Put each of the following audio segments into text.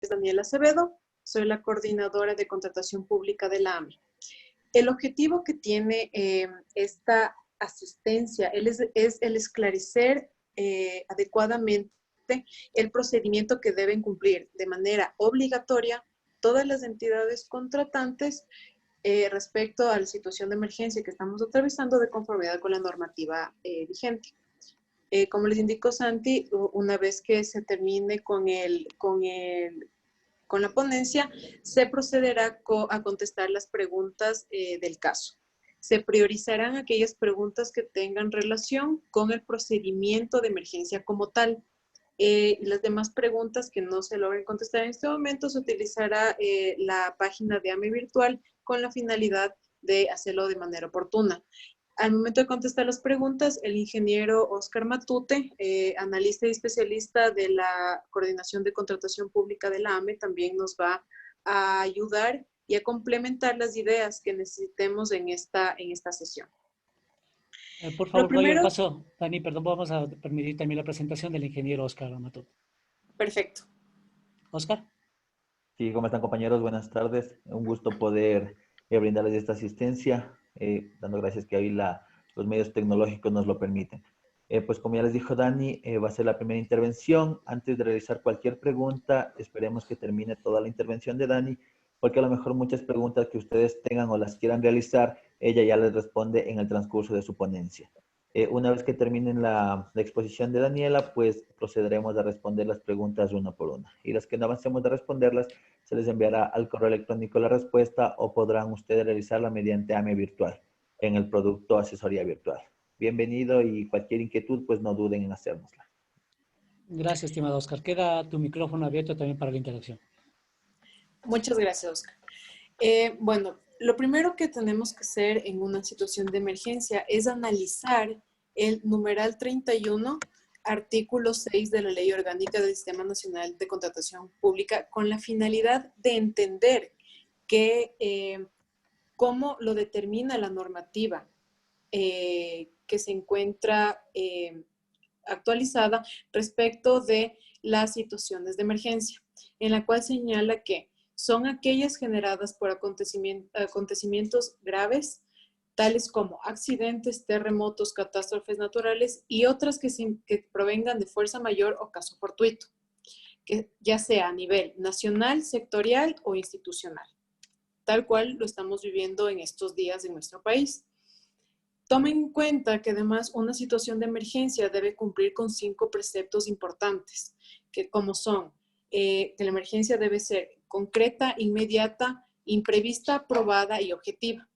Daniela Acevedo, soy la coordinadora de contratación pública de la AME. El objetivo que tiene esta asistencia es el esclarecer adecuadamente el procedimiento que deben cumplir de manera obligatoria todas las entidades contratantes respecto a la situación de emergencia que estamos atravesando de conformidad con la normativa vigente. Como les indicó Santi, una vez que se termine con la ponencia, se procederá a contestar las preguntas del caso. Se priorizarán aquellas preguntas que tengan relación con el procedimiento de emergencia como tal. Las demás preguntas que no se logren contestar en este momento, se utilizará la página de AME Virtual con la finalidad de hacerlo de manera oportuna. Al momento de contestar las preguntas, el ingeniero Oscar Matute, analista y especialista de la Coordinación de Contratación Pública de la AME, también nos va a ayudar y a complementar las ideas que necesitemos en esta sesión. Por favor, doy el paso. Dani, perdón, vamos a permitir también la presentación del ingeniero Oscar Matute. Perfecto. Oscar. Sí, ¿cómo están, compañeros? Buenas tardes. Un gusto poder brindarles esta asistencia, dando gracias que hoy los medios tecnológicos nos lo permiten. Pues como ya les dijo Dani, va a ser la primera intervención. Antes de realizar cualquier pregunta, esperemos que termine toda la intervención de Dani, porque a lo mejor muchas preguntas que ustedes tengan o las quieran realizar, ella ya les responde en el transcurso de su ponencia. Una vez que terminen la exposición de Daniela, pues procederemos a responder las preguntas una por una. Y las que no avancemos de responderlas, se les enviará al correo electrónico la respuesta o podrán ustedes realizarla mediante AME Virtual en el producto Asesoría Virtual. Bienvenido y cualquier inquietud, pues no duden en hacérnosla. Gracias, estimado Oscar. Queda tu micrófono abierto también para la interacción. Muchas gracias, Oscar. Bueno, lo primero que tenemos que hacer en una situación de emergencia es analizar el numeral 31, artículo 6 de la Ley Orgánica del Sistema Nacional de Contratación Pública, con la finalidad de entender cómo lo determina la normativa que se encuentra actualizada respecto de las situaciones de emergencia, en la cual señala que son aquellas generadas por acontecimientos graves, tales como accidentes, terremotos, catástrofes naturales y otras que provengan de fuerza mayor o caso fortuito, que ya sea a nivel nacional, sectorial o institucional, tal cual lo estamos viviendo en estos días en nuestro país. Tomen en cuenta que además una situación de emergencia debe cumplir con 5 preceptos importantes, que como son, que la emergencia debe ser concreta, inmediata, imprevista, probada y objetiva.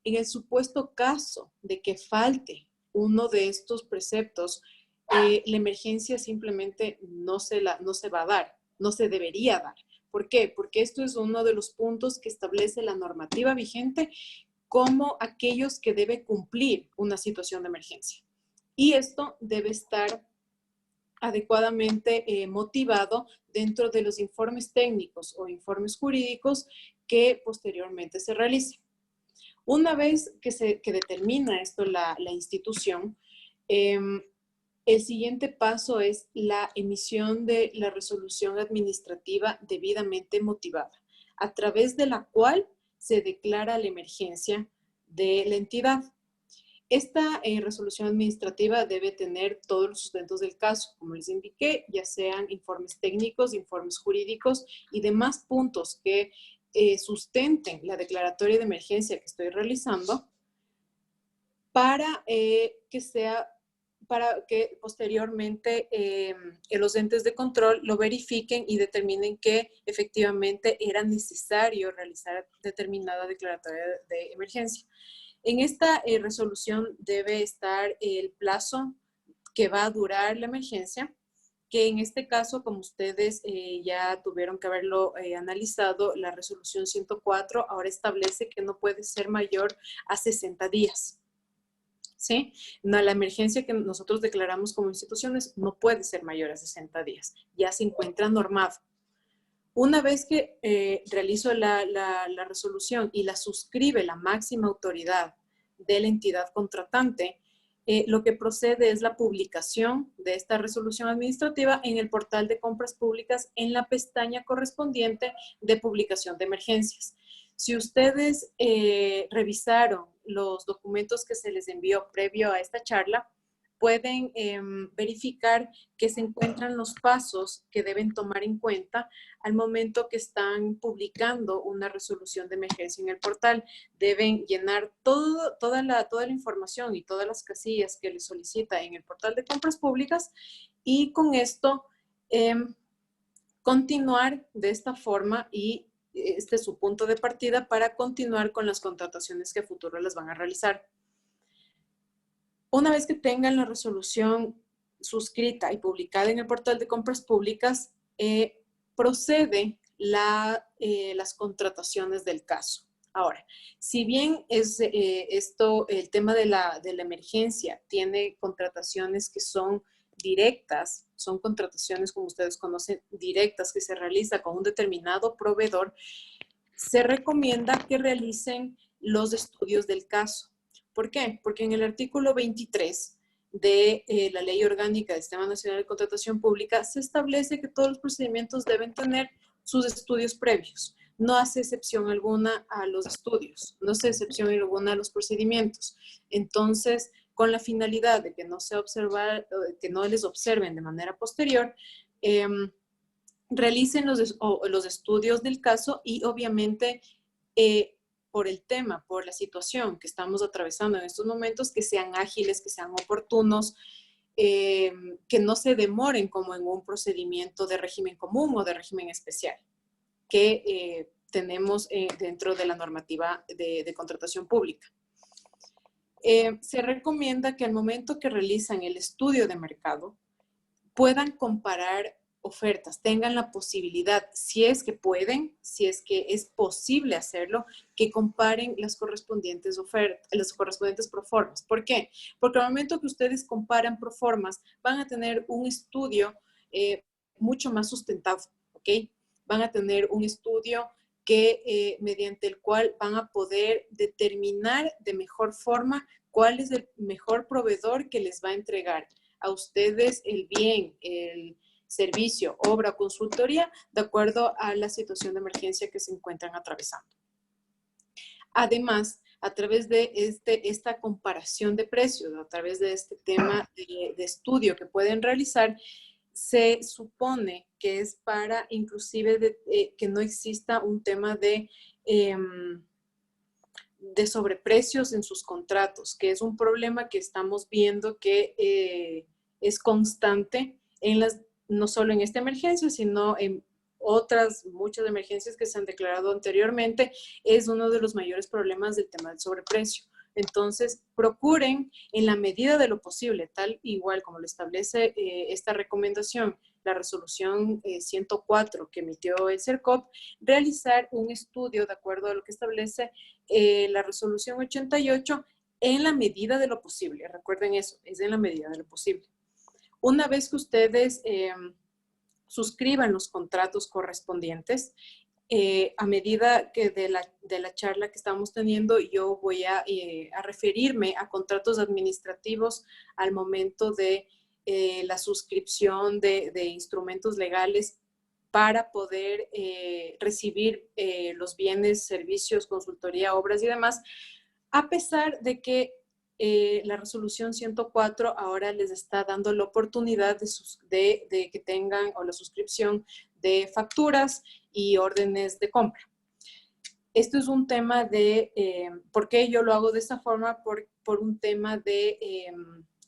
En el supuesto caso de que falte uno de estos preceptos, la emergencia simplemente no se va a dar, no se debería dar. ¿Por qué? Porque esto es uno de los puntos que establece la normativa vigente como aquellos que debe cumplir una situación de emergencia. Y esto debe estar adecuadamente motivado dentro de los informes técnicos o informes jurídicos que posteriormente se realicen. Una vez que determina esto la institución, el siguiente paso es la emisión de la resolución administrativa debidamente motivada, a través de la cual se declara la emergencia de la entidad. Esta resolución administrativa debe tener todos los sustentos del caso, como les indiqué, ya sean informes técnicos, informes jurídicos y demás puntos que sustenten la declaratoria de emergencia que estoy realizando para que posteriormente los entes de control lo verifiquen y determinen que efectivamente era necesario realizar determinada declaratoria de emergencia. En esta resolución debe estar el plazo que va a durar la emergencia, que en este caso, como ustedes ya tuvieron que haberlo analizado, la resolución 104 ahora establece que no puede ser mayor a 60 días. ¿Sí? No, la emergencia que nosotros declaramos como instituciones no puede ser mayor a 60 días. Ya se encuentra normado. Una vez que realizo la resolución y la suscribe la máxima autoridad de la entidad contratante, lo que procede es la publicación de esta resolución administrativa en el portal de compras públicas en la pestaña correspondiente de publicación de emergencias. Si ustedes revisaron los documentos que se les envió previo a esta charla, pueden verificar que se encuentran los pasos que deben tomar en cuenta al momento que están publicando una resolución de emergencia en el portal. Deben llenar toda la información y todas las casillas que les solicita en el portal de compras públicas y con esto continuar de esta forma y este es su punto de partida para continuar con las contrataciones que a futuro las van a realizar. Una vez que tengan la resolución suscrita y publicada en el portal de compras públicas, procede las contrataciones del caso. Ahora, si bien es el tema de la emergencia tiene contrataciones que son directas, son contrataciones, como ustedes conocen, directas que se realiza con un determinado proveedor, se recomienda que realicen los estudios del caso. ¿Por qué? Porque en el artículo 23 de la Ley Orgánica del Sistema Nacional de Contratación Pública se establece que todos los procedimientos deben tener sus estudios previos. No hace excepción alguna a los estudios, no hace excepción alguna a los procedimientos. Entonces, con la finalidad de que no les observen de manera posterior, realicen los estudios del caso y obviamente por el tema, por la situación que estamos atravesando en estos momentos, que sean ágiles, que sean oportunos, que no se demoren como en un procedimiento de régimen común o de régimen especial que tenemos dentro de la normativa de contratación pública. Se recomienda que al momento que realizan el estudio de mercado puedan comparar ofertas, tengan la posibilidad, si es que pueden, si es que es posible hacerlo, que comparen las correspondientes ofertas, las correspondientes proformas. ¿Por qué? Porque al momento que ustedes comparan proformas, van a tener un estudio mucho más sustentado, ¿ok? Van a tener un estudio que mediante el cual van a poder determinar de mejor forma cuál es el mejor proveedor que les va a entregar a ustedes el bien, el servicio, obra o consultoría de acuerdo a la situación de emergencia que se encuentran atravesando. Además, a través de esta comparación de precios, a través de este tema de estudio que pueden realizar, se supone que es para inclusive que no exista un tema de sobreprecios en sus contratos, que es un problema que estamos viendo que es constante no solo en esta emergencia, sino en otras muchas emergencias que se han declarado anteriormente, es uno de los mayores problemas del tema del sobreprecio. Entonces, procuren en la medida de lo posible, tal igual como lo establece esta recomendación, la resolución 104 que emitió el CERCOP, realizar un estudio de acuerdo a lo que establece la resolución 88 en la medida de lo posible. Recuerden eso, es en la medida de lo posible. Una vez que ustedes suscriban los contratos correspondientes, a medida que de la charla que estamos teniendo, yo voy a referirme a contratos administrativos al momento de la suscripción de instrumentos legales para poder recibir los bienes, servicios, consultoría, obras y demás, a pesar de que la resolución 104 ahora les está dando la oportunidad de que tengan o la suscripción de facturas y órdenes de compra. Esto es un tema de, ¿por qué yo lo hago de esta forma? Por un tema de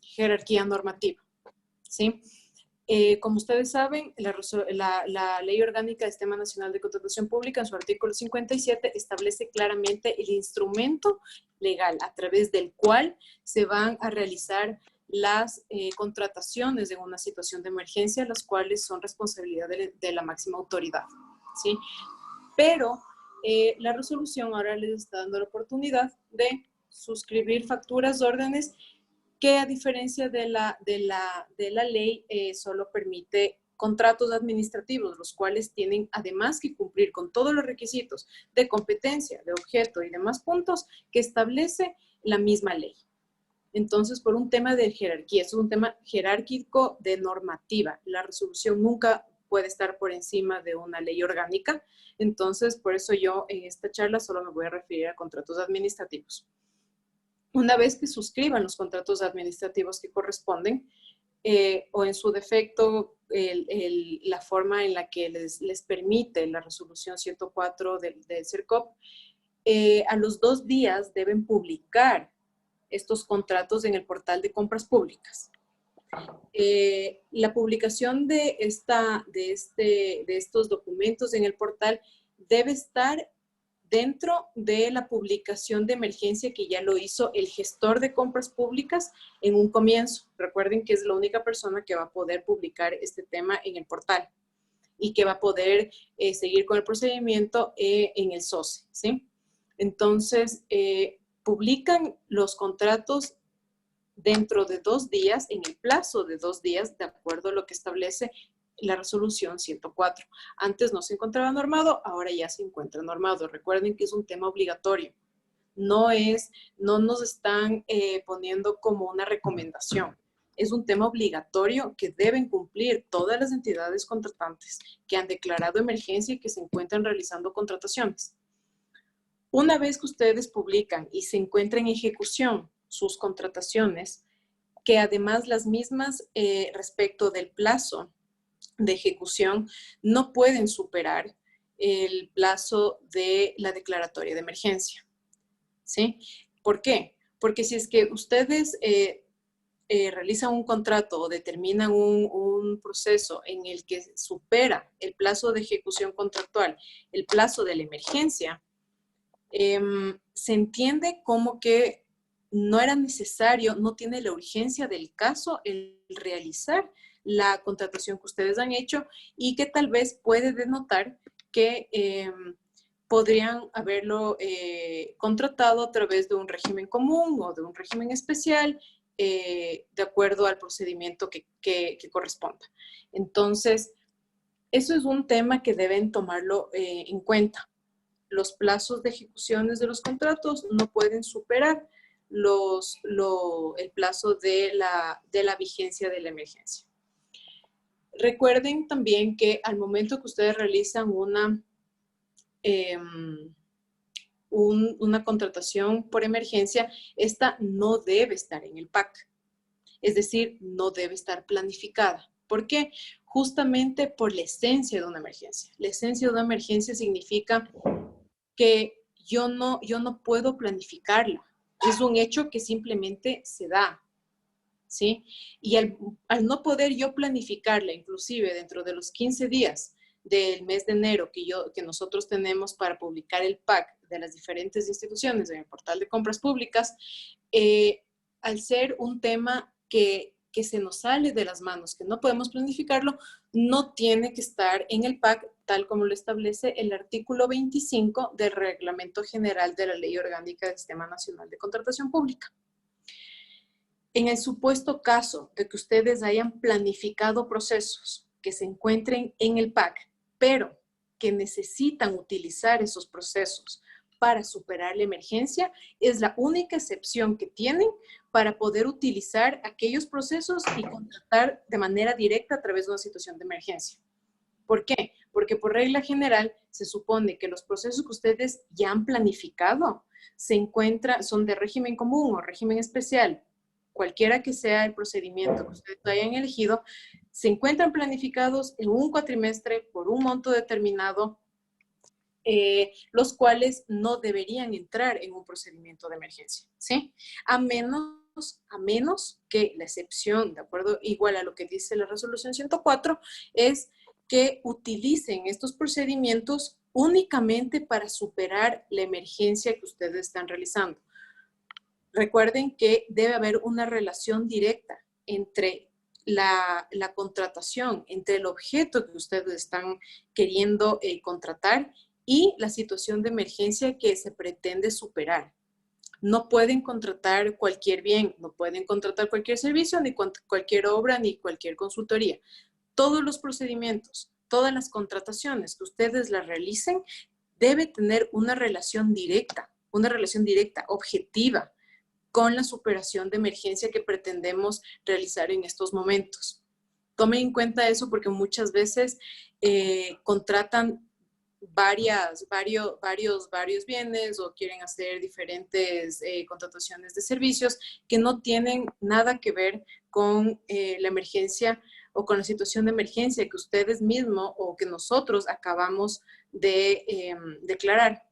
jerarquía normativa, ¿sí? Como ustedes saben, la Ley Orgánica del Sistema Nacional de Contratación Pública, en su artículo 57, establece claramente el instrumento legal a través del cual se van a realizar las contrataciones en una situación de emergencia, las cuales son responsabilidad de la máxima autoridad, ¿sí? Pero la resolución ahora les está dando la oportunidad de suscribir facturas, órdenes, que a diferencia de la ley solo permite contratos administrativos, los cuales tienen además que cumplir con todos los requisitos de competencia, de objeto y demás puntos que establece la misma ley. Entonces, por un tema de jerarquía, es un tema jerárquico de normativa. La resolución nunca puede estar por encima de una ley orgánica. Entonces, por eso yo en esta charla solo me voy a referir a contratos administrativos. Una vez que suscriban los contratos administrativos que corresponden, o en su defecto, la forma en la que les permite la resolución 104 del CERCOP, a los 2 días deben publicar estos contratos en el portal de compras públicas. La publicación de estos documentos en el portal debe estar dentro de la publicación de emergencia que ya lo hizo el gestor de compras públicas en un comienzo. Recuerden que es la única persona que va a poder publicar este tema en el portal y que va a poder seguir con el procedimiento en el SOCE, ¿sí? Entonces, publican los contratos dentro de 2 días, en el plazo de 2 días, de acuerdo a lo que establece la resolución 104. Antes no se encontraba normado, ahora ya se encuentra normado. Recuerden que es un tema obligatorio. No nos están poniendo como una recomendación. Es un tema obligatorio que deben cumplir todas las entidades contratantes que han declarado emergencia y que se encuentran realizando contrataciones. Una vez que ustedes publican y se encuentran en ejecución sus contrataciones, que además las mismas respecto del plazo de ejecución no pueden superar el plazo de la declaratoria de emergencia, ¿sí? ¿Por qué? Porque si es que ustedes realizan un contrato o determinan un proceso en el que supera el plazo de ejecución contractual, el plazo de la emergencia, se entiende como que no era necesario, no tiene la urgencia del caso el realizar la contratación que ustedes han hecho y que tal vez puede denotar que podrían haberlo contratado a través de un régimen común o de un régimen especial de acuerdo al procedimiento que corresponda. Entonces, eso es un tema que deben tomarlo en cuenta. Los plazos de ejecuciones de los contratos no pueden superar el plazo de la vigencia de la emergencia. Recuerden también que al momento que ustedes realizan una contratación por emergencia, esta no debe estar en el PAC. Es decir, no debe estar planificada. ¿Por qué? Justamente por la esencia de una emergencia. La esencia de una emergencia significa que yo no puedo planificarla. Es un hecho que simplemente se da, ¿sí? Y al no poder yo planificarla, inclusive dentro de los 15 días del mes de enero que nosotros tenemos para publicar el PAC de las diferentes instituciones en el portal de compras públicas, al ser un tema que se nos sale de las manos, que no podemos planificarlo, no tiene que estar en el PAC tal como lo establece el artículo 25 del Reglamento General de la Ley Orgánica del Sistema Nacional de Contratación Pública. En el supuesto caso de que ustedes hayan planificado procesos que se encuentren en el PAC, pero que necesitan utilizar esos procesos para superar la emergencia, es la única excepción que tienen para poder utilizar aquellos procesos y contratar de manera directa a través de una situación de emergencia. ¿Por qué? Porque por regla general se supone que los procesos que ustedes ya han planificado son de régimen común o régimen especial, cualquiera que sea el procedimiento que ustedes hayan elegido, se encuentran planificados en un cuatrimestre por un monto determinado, los cuales no deberían entrar en un procedimiento de emergencia, ¿sí? A menos que la excepción, de acuerdo, igual a lo que dice la resolución 104, es que utilicen estos procedimientos únicamente para superar la emergencia que ustedes están realizando. Recuerden que debe haber una relación directa entre la contratación, entre el objeto que ustedes están queriendo contratar y la situación de emergencia que se pretende superar. No pueden contratar cualquier bien, no pueden contratar cualquier servicio, ni cualquier obra, ni cualquier consultoría. Todos los procedimientos, todas las contrataciones que ustedes las realicen, debe tener una relación directa, objetiva, con la superación de emergencia que pretendemos realizar en estos momentos. Tomen en cuenta eso porque muchas veces contratan varios bienes o quieren hacer diferentes contrataciones de servicios que no tienen nada que ver con la emergencia o con la situación de emergencia que ustedes mismos o que nosotros acabamos de declarar.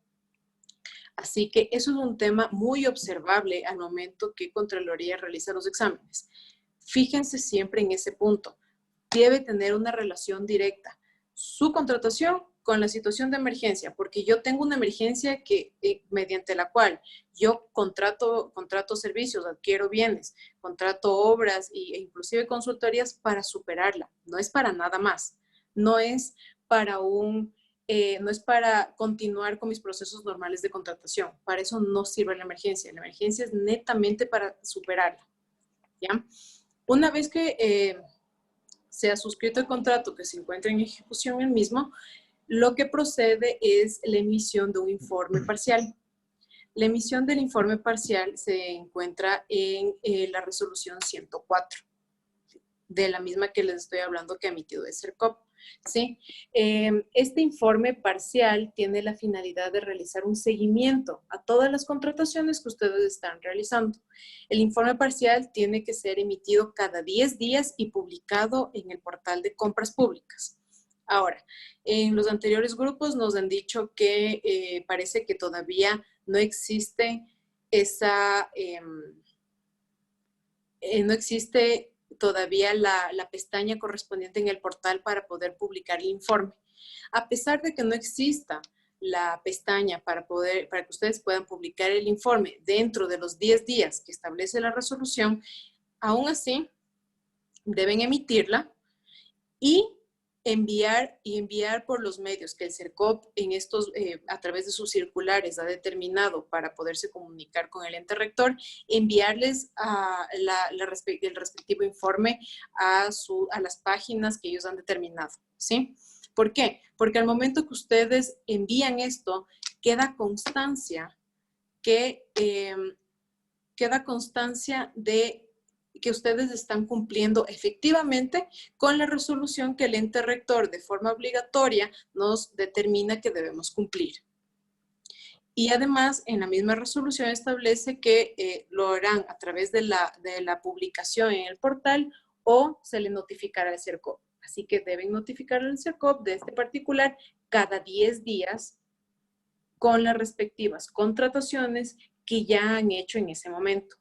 Así que eso es un tema muy observable al momento que Contraloría realiza los exámenes. Fíjense siempre en ese punto. Debe tener una relación directa su contratación con la situación de emergencia, porque yo tengo una emergencia que, mediante la cual yo contrato servicios, adquiero bienes, contrato obras e inclusive consultorías para superarla. No es para nada más. No es para no es para continuar con mis procesos normales de contratación. Para eso no sirve la emergencia. La emergencia es netamente para superarla. ¿Ya? Una vez que se ha suscrito el contrato que se encuentra en ejecución el mismo, lo que procede es la emisión de un informe parcial. La emisión del informe parcial se encuentra en la resolución 104, de la misma que les estoy hablando que ha emitido el CERCOP. ¿Sí? Este informe parcial tiene la finalidad de realizar un seguimiento a todas las contrataciones que ustedes están realizando. El informe parcial tiene que ser emitido cada 10 días y publicado en el portal de compras públicas. Ahora, en los anteriores grupos nos han dicho que parece que todavía no existe no existe todavía la pestaña correspondiente en el portal para poder publicar el informe. A pesar de que no exista la pestaña para que ustedes puedan publicar el informe dentro de los 10 días que establece la resolución, aún así deben emitirla y enviar por los medios que el CERCOP a través de sus circulares ha determinado para poderse comunicar con el ente rector, enviarles el respectivo informe a las páginas que ellos han determinado, ¿sí? ¿Por qué? Porque al momento que ustedes envían esto, queda constancia de que ustedes están cumpliendo efectivamente con la resolución que el ente rector de forma obligatoria nos determina que debemos cumplir. Y además, en la misma resolución establece que lo harán a través de la publicación en el portal o se le notificará al CERCOP. Así que deben notificar al CERCOP de este particular cada 10 días con las respectivas contrataciones que ya han hecho en ese momento.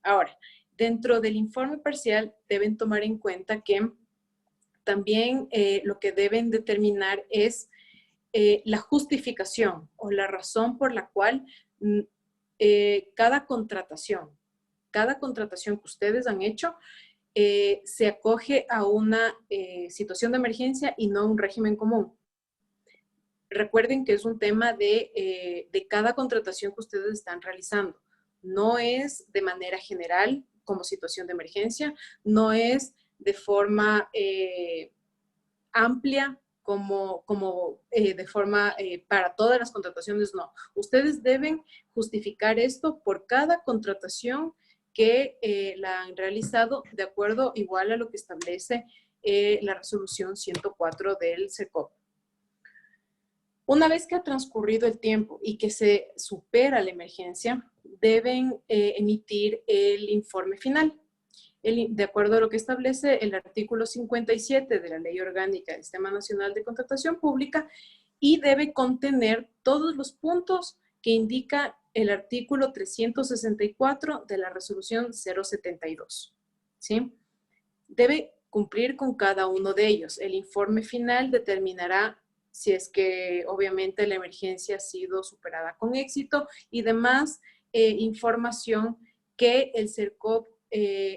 Ahora, dentro del informe parcial deben tomar en cuenta que también lo que deben determinar es la justificación o la razón por la cual cada contratación que ustedes han hecho se acoge a una situación de emergencia y no a un régimen común. Recuerden que es un tema de cada contratación que ustedes están realizando. No es de manera general como situación de emergencia, no es de forma amplia como de forma para todas las contrataciones, no. Ustedes deben justificar esto por cada contratación que la han realizado de acuerdo igual a lo que establece la resolución 104 del CERCOP. Una vez que ha transcurrido el tiempo y que se supera la emergencia, deben emitir el informe final. De acuerdo a lo que establece el artículo 57 de la Ley Orgánica del Sistema Nacional de Contratación Pública y debe contener todos los puntos que indica el artículo 364 de la resolución 072. ¿Sí? Debe cumplir con cada uno de ellos. El informe final determinará si es que obviamente la emergencia ha sido superada con éxito y demás información que el CERCOP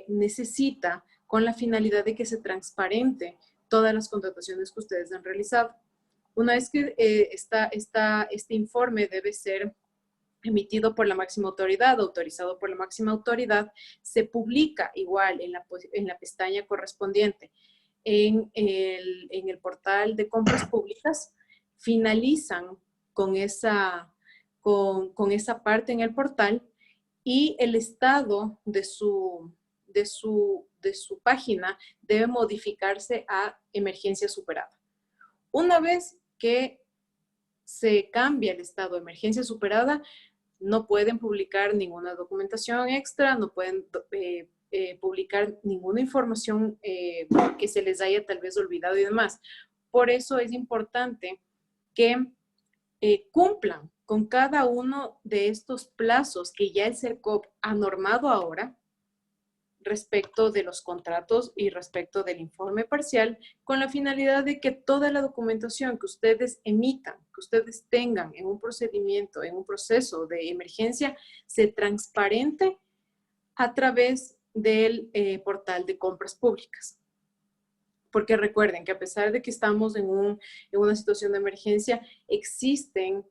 necesita con la finalidad de que se transparente todas las contrataciones que ustedes han realizado. Una vez que este informe debe ser emitido por la máxima autoridad, autorizado por la máxima autoridad, se publica igual en la pestaña correspondiente en el portal de compras públicas, finalizan con esa parte en el portal y el estado de su página debe modificarse a emergencia superada. Una vez que se cambia el estado de emergencia superada, no pueden publicar ninguna documentación extra, no pueden publicar ninguna información que se les haya tal vez olvidado y demás. Por eso es importante que cumplan con cada uno de estos plazos que ya el CERCOP ha normado ahora respecto de los contratos y respecto del informe parcial, con la finalidad de que toda la documentación que ustedes emitan, que ustedes tengan en un procedimiento, en un proceso de emergencia, se transparente a través del portal de compras públicas. Porque recuerden que a pesar de que estamos en una situación de emergencia, existen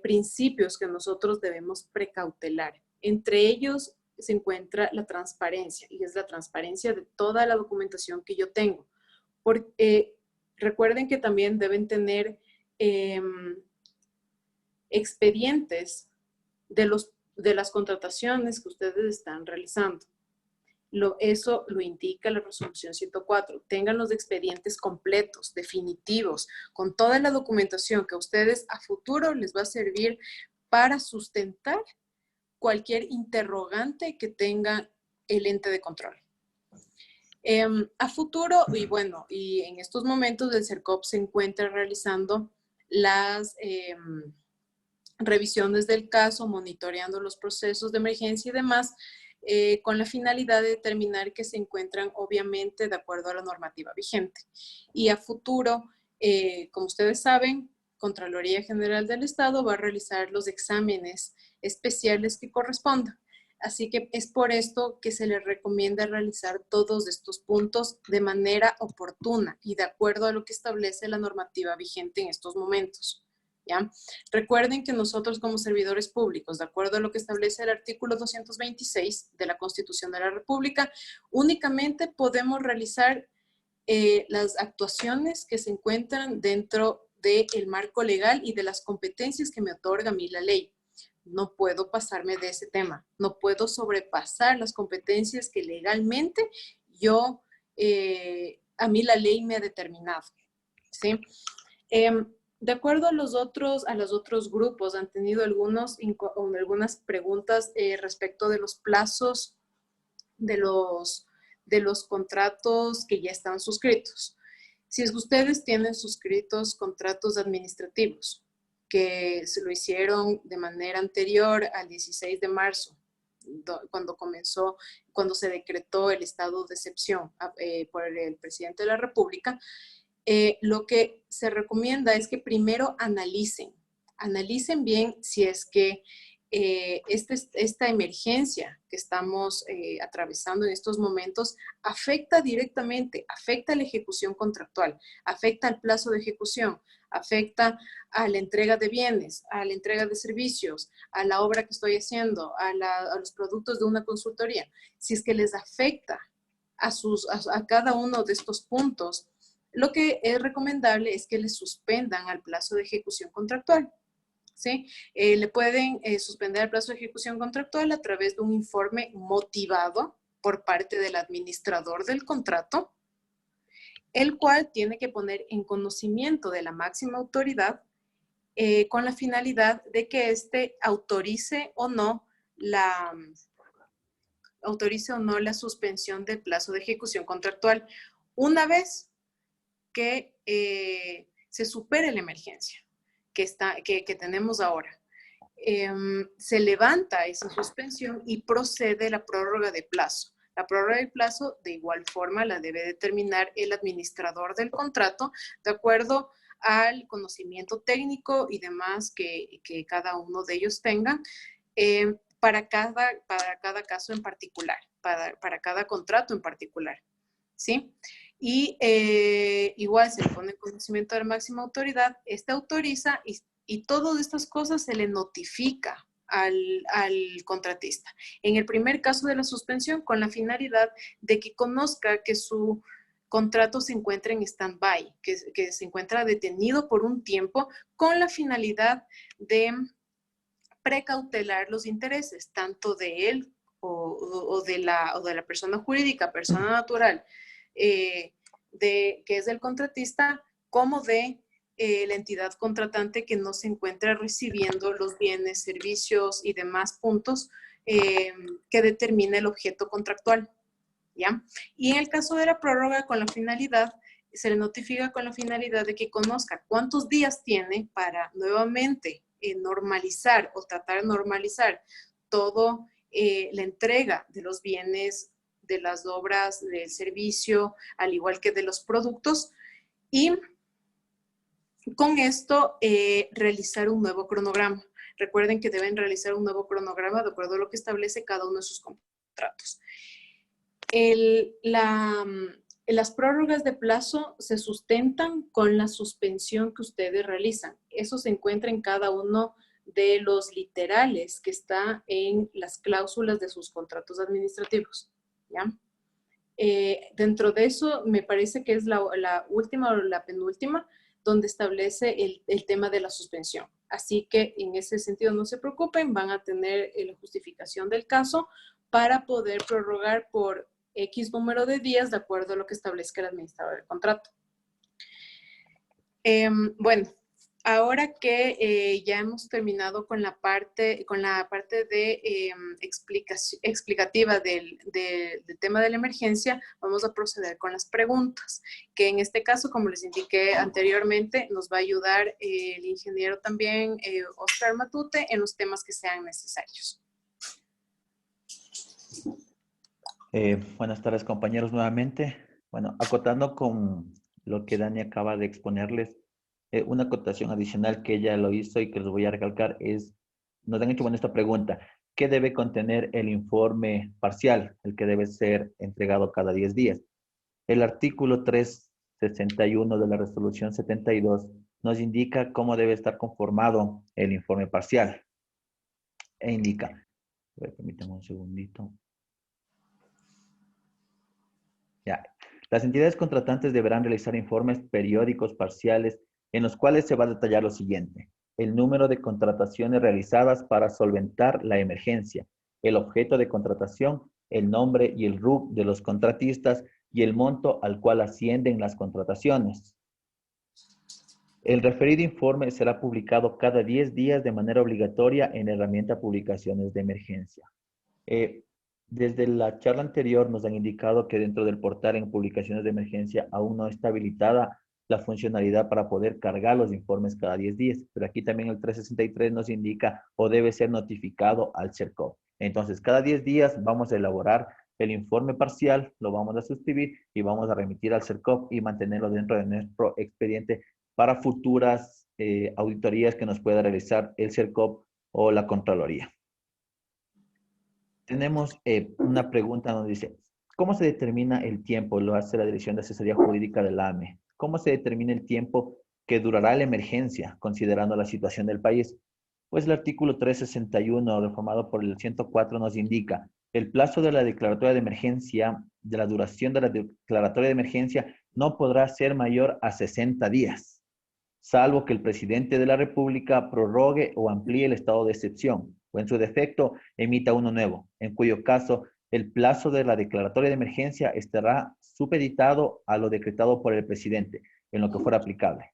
principios que nosotros debemos precautelar. Entre ellos se encuentra la transparencia, y es la transparencia de toda la documentación que yo tengo. Recuerden que también deben tener expedientes de las contrataciones que ustedes están realizando. Eso lo indica la resolución 104. Tengan los expedientes completos, definitivos, con toda la documentación que a ustedes a futuro les va a servir para sustentar cualquier interrogante que tenga el ente de control. A futuro, y en estos momentos el CERCOP se encuentra realizando las revisiones del caso, monitoreando los procesos de emergencia y demás, con la finalidad de determinar que se encuentran obviamente de acuerdo a la normativa vigente. Y a futuro, como ustedes saben, Contraloría General del Estado va a realizar los exámenes especiales que correspondan. Así que es por esto que se les recomienda realizar todos estos puntos de manera oportuna y de acuerdo a lo que establece la normativa vigente en estos momentos. ¿Ya? Recuerden que nosotros como servidores públicos, de acuerdo a lo que establece el artículo 226 de la Constitución de la República, únicamente podemos realizar las actuaciones que se encuentran dentro del marco legal y de las competencias que me otorga a mí la ley. No puedo pasarme de ese tema, no puedo sobrepasar las competencias que legalmente a mí la ley me ha determinado, ¿sí? De acuerdo a los otros grupos, han tenido algunas preguntas respecto de los plazos de los contratos que ya están suscritos. Si es que ustedes tienen suscritos contratos administrativos que se lo hicieron de manera anterior al 16 de marzo, cuando se decretó el estado de excepción por el presidente de la República, lo que se recomienda es que primero analicen bien si es que esta emergencia que estamos atravesando en estos momentos afecta directamente, afecta a la ejecución contractual, afecta al plazo de ejecución, afecta a la entrega de bienes, a la entrega de servicios, a la obra que estoy haciendo, a los productos de una consultoría. Si es que les afecta a cada uno de estos puntos, lo que es recomendable es que les suspendan al plazo de ejecución contractual. ¿Sí? Le pueden suspender el plazo de ejecución contractual a través de un informe motivado por parte del administrador del contrato, el cual tiene que poner en conocimiento de la máxima autoridad con la finalidad de que éste autorice o no la suspensión del plazo de ejecución contractual una vez que se supere la emergencia que tenemos ahora. Se levanta esa suspensión y procede la prórroga de plazo. La prórroga de plazo, de igual forma, la debe determinar el administrador del contrato de acuerdo al conocimiento técnico y demás que cada uno de ellos tenga para cada caso en particular, para cada contrato en particular, ¿sí? Y igual se le pone en conocimiento de la máxima autoridad, esta autoriza y todas estas cosas se le notifica al contratista. En el primer caso de la suspensión, con la finalidad de que conozca que su contrato se encuentra en stand-by, que se encuentra detenido por un tiempo con la finalidad de precautelar los intereses, tanto de él o de la persona jurídica, persona natural, que es el contratista, como de la entidad contratante que no se encuentra recibiendo los bienes, servicios y demás puntos que determina el objeto contractual, ¿ya? Y en el caso de la prórroga con la finalidad, se le notifica con la finalidad de que conozca cuántos días tiene para nuevamente normalizar o tratar de normalizar todo la entrega de los bienes, de las obras, del servicio, al igual que de los productos, y con esto realizar un nuevo cronograma. Recuerden que deben realizar un nuevo cronograma de acuerdo a lo que establece cada uno de sus contratos. Las prórrogas de plazo se sustentan con la suspensión que ustedes realizan. Eso se encuentra en cada uno de los literales que está en las cláusulas de sus contratos administrativos, ¿ya? Dentro de eso, me parece que es la última o la penúltima, donde establece el tema de la suspensión. Así que en ese sentido no se preocupen, van a tener la justificación del caso para poder prorrogar por X número de días de acuerdo a lo que establezca el administrador del contrato. Bueno, ahora que ya hemos terminado con la parte de explicativa del tema de la emergencia, vamos a proceder con las preguntas, que en este caso, como les indiqué anteriormente, nos va a ayudar el ingeniero también, Oscar Matute, en los temas que sean necesarios. Buenas tardes, compañeros, nuevamente. Bueno, acotando con lo que Dani acaba de exponerles, una acotación adicional que ella lo hizo y que les voy a recalcar es, nos han hecho esta pregunta: ¿qué debe contener el informe parcial, el que debe ser entregado cada 10 días? El artículo 361 de la resolución 72 nos indica cómo debe estar conformado el informe parcial. E indica, a ver, permítanme un segundito. Ya. Las entidades contratantes deberán realizar informes periódicos parciales en los cuales se va a detallar lo siguiente: el número de contrataciones realizadas para solventar la emergencia, el objeto de contratación, el nombre y el RUC de los contratistas y el monto al cual ascienden las contrataciones. El referido informe será publicado cada 10 días de manera obligatoria en la herramienta Publicaciones de Emergencia. Desde la charla anterior nos han indicado que dentro del portal en publicaciones de emergencia aún no está habilitada la funcionalidad para poder cargar los informes cada 10 días, pero aquí también el 363 nos indica o debe ser notificado al CERCOP. Entonces, cada 10 días vamos a elaborar el informe parcial, lo vamos a suscribir y vamos a remitir al CERCOP y mantenerlo dentro de nuestro expediente para futuras auditorías que nos pueda realizar el CERCOP o la Contraloría. Tenemos una pregunta donde dice: ¿cómo se determina el tiempo? Lo hace la Dirección de Asesoría Jurídica de la AME. ¿Cómo se determina el tiempo que durará la emergencia, considerando la situación del país? Pues el artículo 361, reformado por el 104, nos indica: el plazo de la declaratoria de emergencia, de la duración de la declaratoria de emergencia, no podrá ser mayor a 60 días, salvo que el presidente de la República prorrogue o amplíe el estado de excepción, o en su defecto emita uno nuevo, en cuyo caso el plazo de la declaratoria de emergencia estará supeditado a lo decretado por el presidente, en lo que fuera aplicable.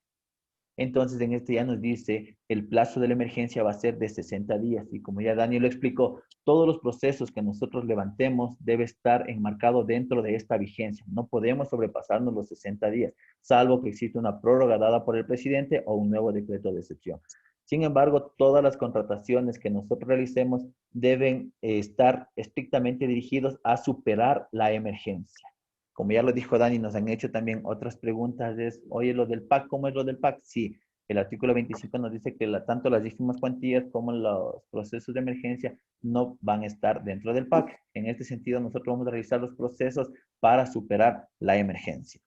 Entonces, en este ya nos dice, el plazo de la emergencia va a ser de 60 días. Y como ya Daniel lo explicó, todos los procesos que nosotros levantemos debe estar enmarcado dentro de esta vigencia. No podemos sobrepasarnos los 60 días, salvo que exista una prórroga dada por el presidente o un nuevo decreto de excepción. Sin embargo, todas las contrataciones que nosotros realicemos deben estar estrictamente dirigidos a superar la emergencia. Como ya lo dijo Dani, nos han hecho también otras preguntas. Oye, lo del PAC, ¿cómo es lo del PAC? Sí, el artículo 25 nos dice que tanto las ínfimas cuantías como los procesos de emergencia no van a estar dentro del PAC. En este sentido, nosotros vamos a realizar los procesos para superar la emergencia.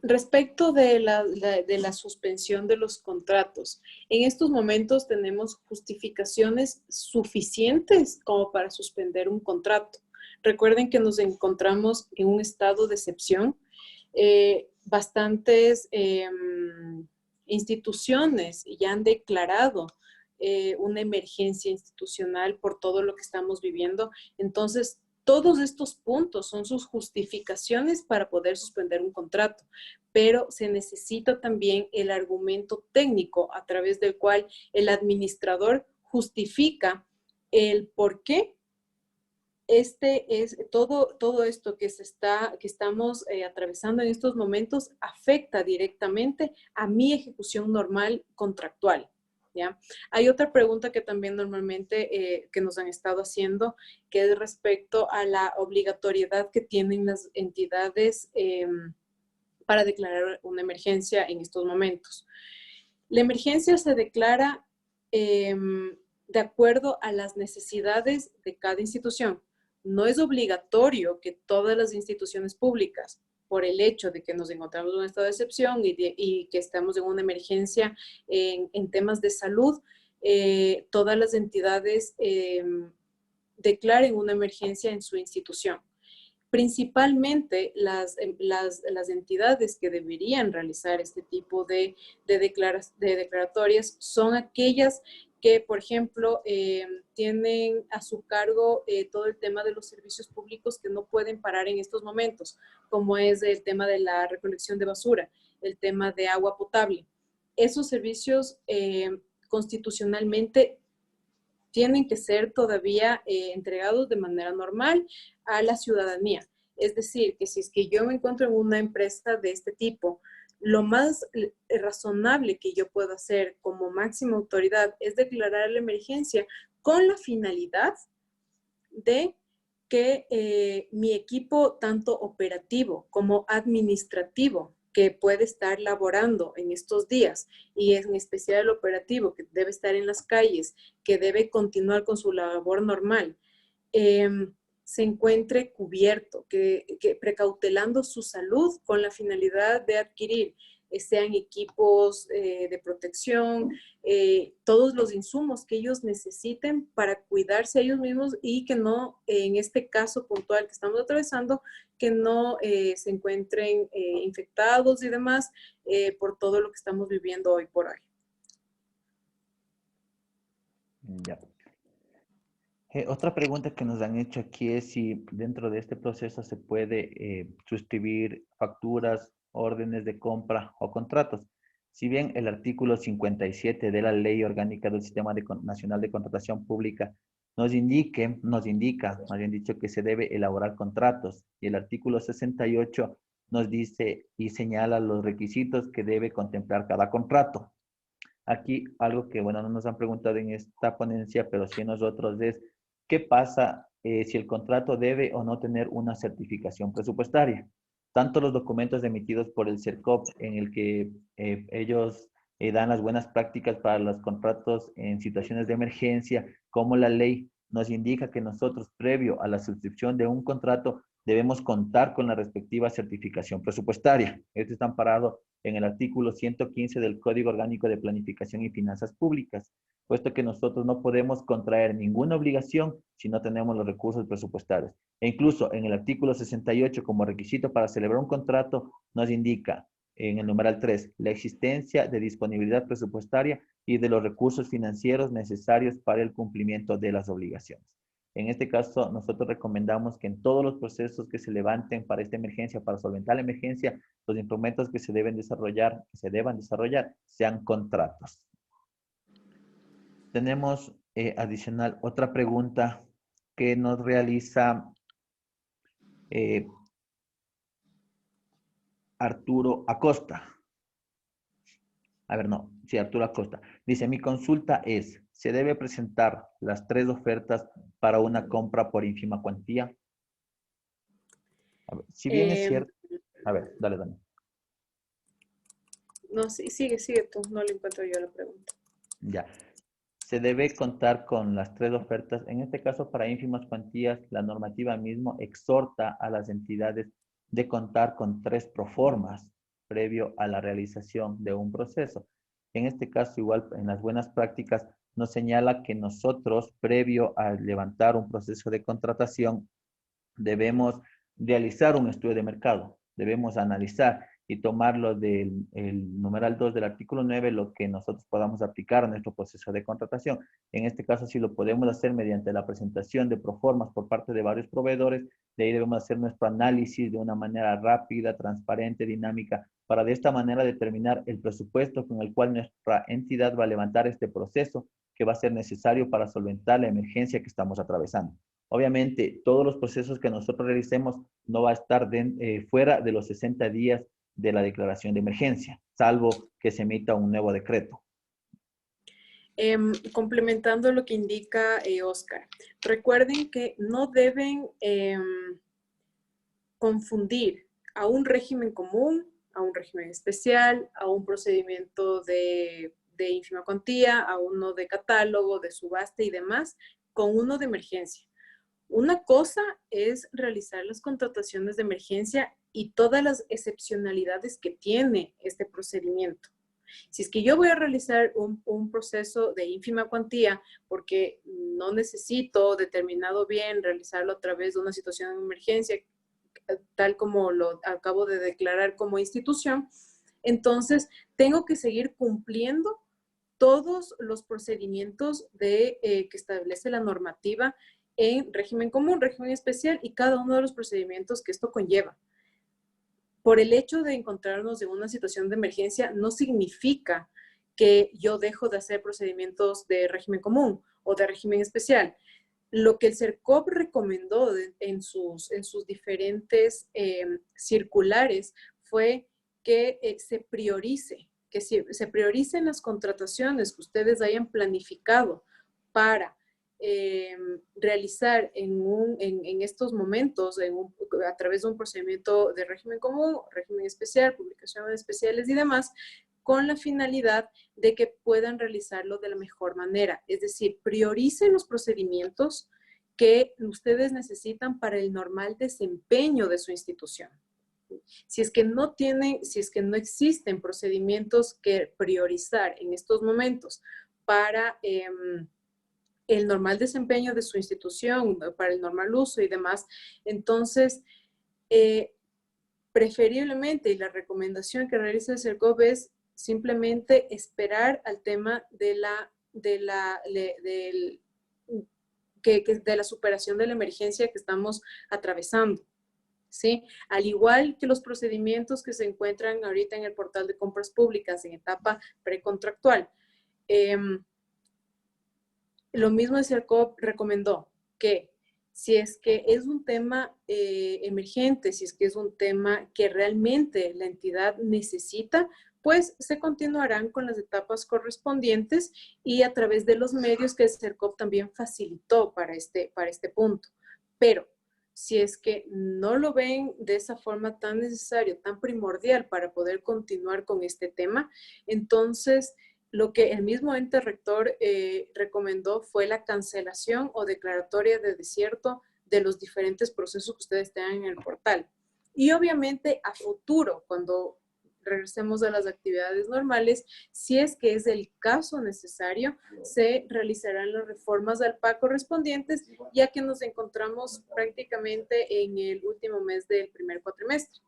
Respecto de la suspensión de los contratos, en estos momentos tenemos justificaciones suficientes como para suspender un contrato. Recuerden que nos encontramos en un estado de excepción. Bastantes instituciones ya han declarado una emergencia institucional por todo lo que estamos viviendo. Entonces, todos estos puntos son sus justificaciones para poder suspender un contrato, pero se necesita también el argumento técnico a través del cual el administrador justifica el por qué todo esto que estamos atravesando en estos momentos afecta directamente a mi ejecución normal contractual. ¿Ya? Hay otra pregunta que también normalmente que nos han estado haciendo, que es respecto a la obligatoriedad que tienen las entidades para declarar una emergencia en estos momentos. La emergencia se declara de acuerdo a las necesidades de cada institución. No es obligatorio que todas las instituciones públicas, por el hecho de que nos encontramos en un estado de excepción y que estamos en una emergencia en temas de salud, todas las entidades declaren una emergencia en su institución. Principalmente las entidades que deberían realizar este tipo de declaratorias son aquellas que, por ejemplo, tienen a su cargo todo el tema de los servicios públicos que no pueden parar en estos momentos, como es el tema de la recolección de basura, el tema de agua potable. Esos servicios constitucionalmente tienen que ser todavía entregados de manera normal a la ciudadanía. Es decir, que si es que yo me encuentro en una empresa de este tipo, lo más razonable que yo puedo hacer como máxima autoridad es declarar la emergencia con la finalidad de que mi equipo, tanto operativo como administrativo, que puede estar laborando en estos días, y en especial el operativo, que debe estar en las calles, que debe continuar con su labor normal, se encuentre cubierto, que precautelando su salud con la finalidad de adquirir, sean equipos de protección, todos los insumos que ellos necesiten para cuidarse a ellos mismos y que no, en este caso puntual que estamos atravesando, que no se encuentren infectados y demás por todo lo que estamos viviendo hoy por hoy. Ya. Otra pregunta que nos han hecho aquí es si dentro de este proceso se puede suscribir facturas, órdenes de compra o contratos. Si bien el artículo 57 de la Ley Orgánica del Sistema Nacional de Contratación Pública nos indica, más bien dicho, que se debe elaborar contratos, y el artículo 68 nos dice y señala los requisitos que debe contemplar cada contrato. Aquí algo que, bueno, no nos han preguntado en esta ponencia, pero sí nosotros es, ¿qué pasa si el contrato debe o no tener una certificación presupuestaria? Tanto los documentos emitidos por el CERCOP, en el que ellos dan las buenas prácticas para los contratos en situaciones de emergencia, como la ley nos indica que nosotros, previo a la suscripción de un contrato, debemos contar con la respectiva certificación presupuestaria. Esto está amparado en el artículo 115 del Código Orgánico de Planificación y Finanzas Públicas, puesto que nosotros no podemos contraer ninguna obligación si no tenemos los recursos presupuestarios. E incluso en el artículo 68, como requisito para celebrar un contrato, nos indica en el numeral 3, la existencia de disponibilidad presupuestaria y de los recursos financieros necesarios para el cumplimiento de las obligaciones. En este caso, nosotros recomendamos que en todos los procesos que se levanten para esta emergencia, para solventar la emergencia, los instrumentos que se deban desarrollar, sean contratos. Tenemos adicional otra pregunta que nos realiza Arturo Acosta. Arturo Acosta. Dice, mi consulta es, ¿se debe presentar las 3 ofertas para una compra por ínfima cuantía? A ver, si bien es cierto... A ver, dale. No, sigue tú, no le encuentro yo la pregunta. Ya. Se debe contar con las 3 ofertas. En este caso, para ínfimas cuantías, la normativa mismo exhorta a las entidades de contar con 3 proformas previo a la realización de un proceso. En este caso, igual en las buenas prácticas, nos señala que nosotros, previo a levantar un proceso de contratación, debemos realizar un estudio de mercado. Debemos analizar y tomarlo del el numeral 2 del artículo 9, lo que nosotros podamos aplicar a nuestro proceso de contratación. En este caso, sí lo podemos hacer mediante la presentación de proformas por parte de varios proveedores. De ahí debemos hacer nuestro análisis de una manera rápida, transparente, dinámica, para de esta manera determinar el presupuesto con el cual nuestra entidad va a levantar este proceso que va a ser necesario para solventar la emergencia que estamos atravesando. Obviamente, todos los procesos que nosotros realicemos no va a estar fuera de los 60 días de la declaración de emergencia, salvo que se emita un nuevo decreto. Complementando lo que indica Oscar, recuerden que no deben confundir a un régimen común, a un régimen especial, a un procedimiento de ínfima cuantía, a uno de catálogo, de subasta y demás, con uno de emergencia. Una cosa es realizar las contrataciones de emergencia y todas las excepcionalidades que tiene este procedimiento. Si es que yo voy a realizar un proceso de ínfima cuantía porque no necesito determinado bien realizarlo a través de una situación de emergencia, tal como lo acabo de declarar como institución, entonces tengo que seguir cumpliendo todos los procedimientos que establece la normativa en régimen común, régimen especial y cada uno de los procedimientos que esto conlleva. Por el hecho de encontrarnos en una situación de emergencia no significa que yo dejo de hacer procedimientos de régimen común o de régimen especial. Lo que el CERCOP recomendó en sus diferentes circulares fue que se priorice, que se prioricen las contrataciones que ustedes hayan planificado para realizar en estos momentos a través de un procedimiento de régimen común, régimen especial, publicaciones especiales y demás, con la finalidad de que puedan realizarlo de la mejor manera. Es decir, prioricen los procedimientos que ustedes necesitan para el normal desempeño de su institución. Si es que no existen procedimientos que priorizar en estos momentos para el normal desempeño de su institución, para el normal uso y demás, entonces, preferiblemente, y la recomendación que realiza el CERCOP es simplemente esperar al tema de la superación de la emergencia que estamos atravesando, ¿sí? Al igual que los procedimientos que se encuentran ahorita en el portal de compras públicas en etapa precontractual. Lo mismo el CERCOP recomendó que si es que es un tema emergente, si es que es un tema que realmente la entidad necesita, pues se continuarán con las etapas correspondientes y a través de los medios que el CERCOP también facilitó para este punto. Pero si es que no lo ven de esa forma tan necesario, tan primordial para poder continuar con este tema, entonces lo que el mismo ente rector recomendó fue la cancelación o declaratoria de desierto de los diferentes procesos que ustedes tengan en el portal. Y obviamente a futuro, cuando regresemos a las actividades normales, si es que es el caso necesario, se realizarán las reformas al PAC correspondientes, ya que nos encontramos prácticamente en el último mes del primer cuatrimestre.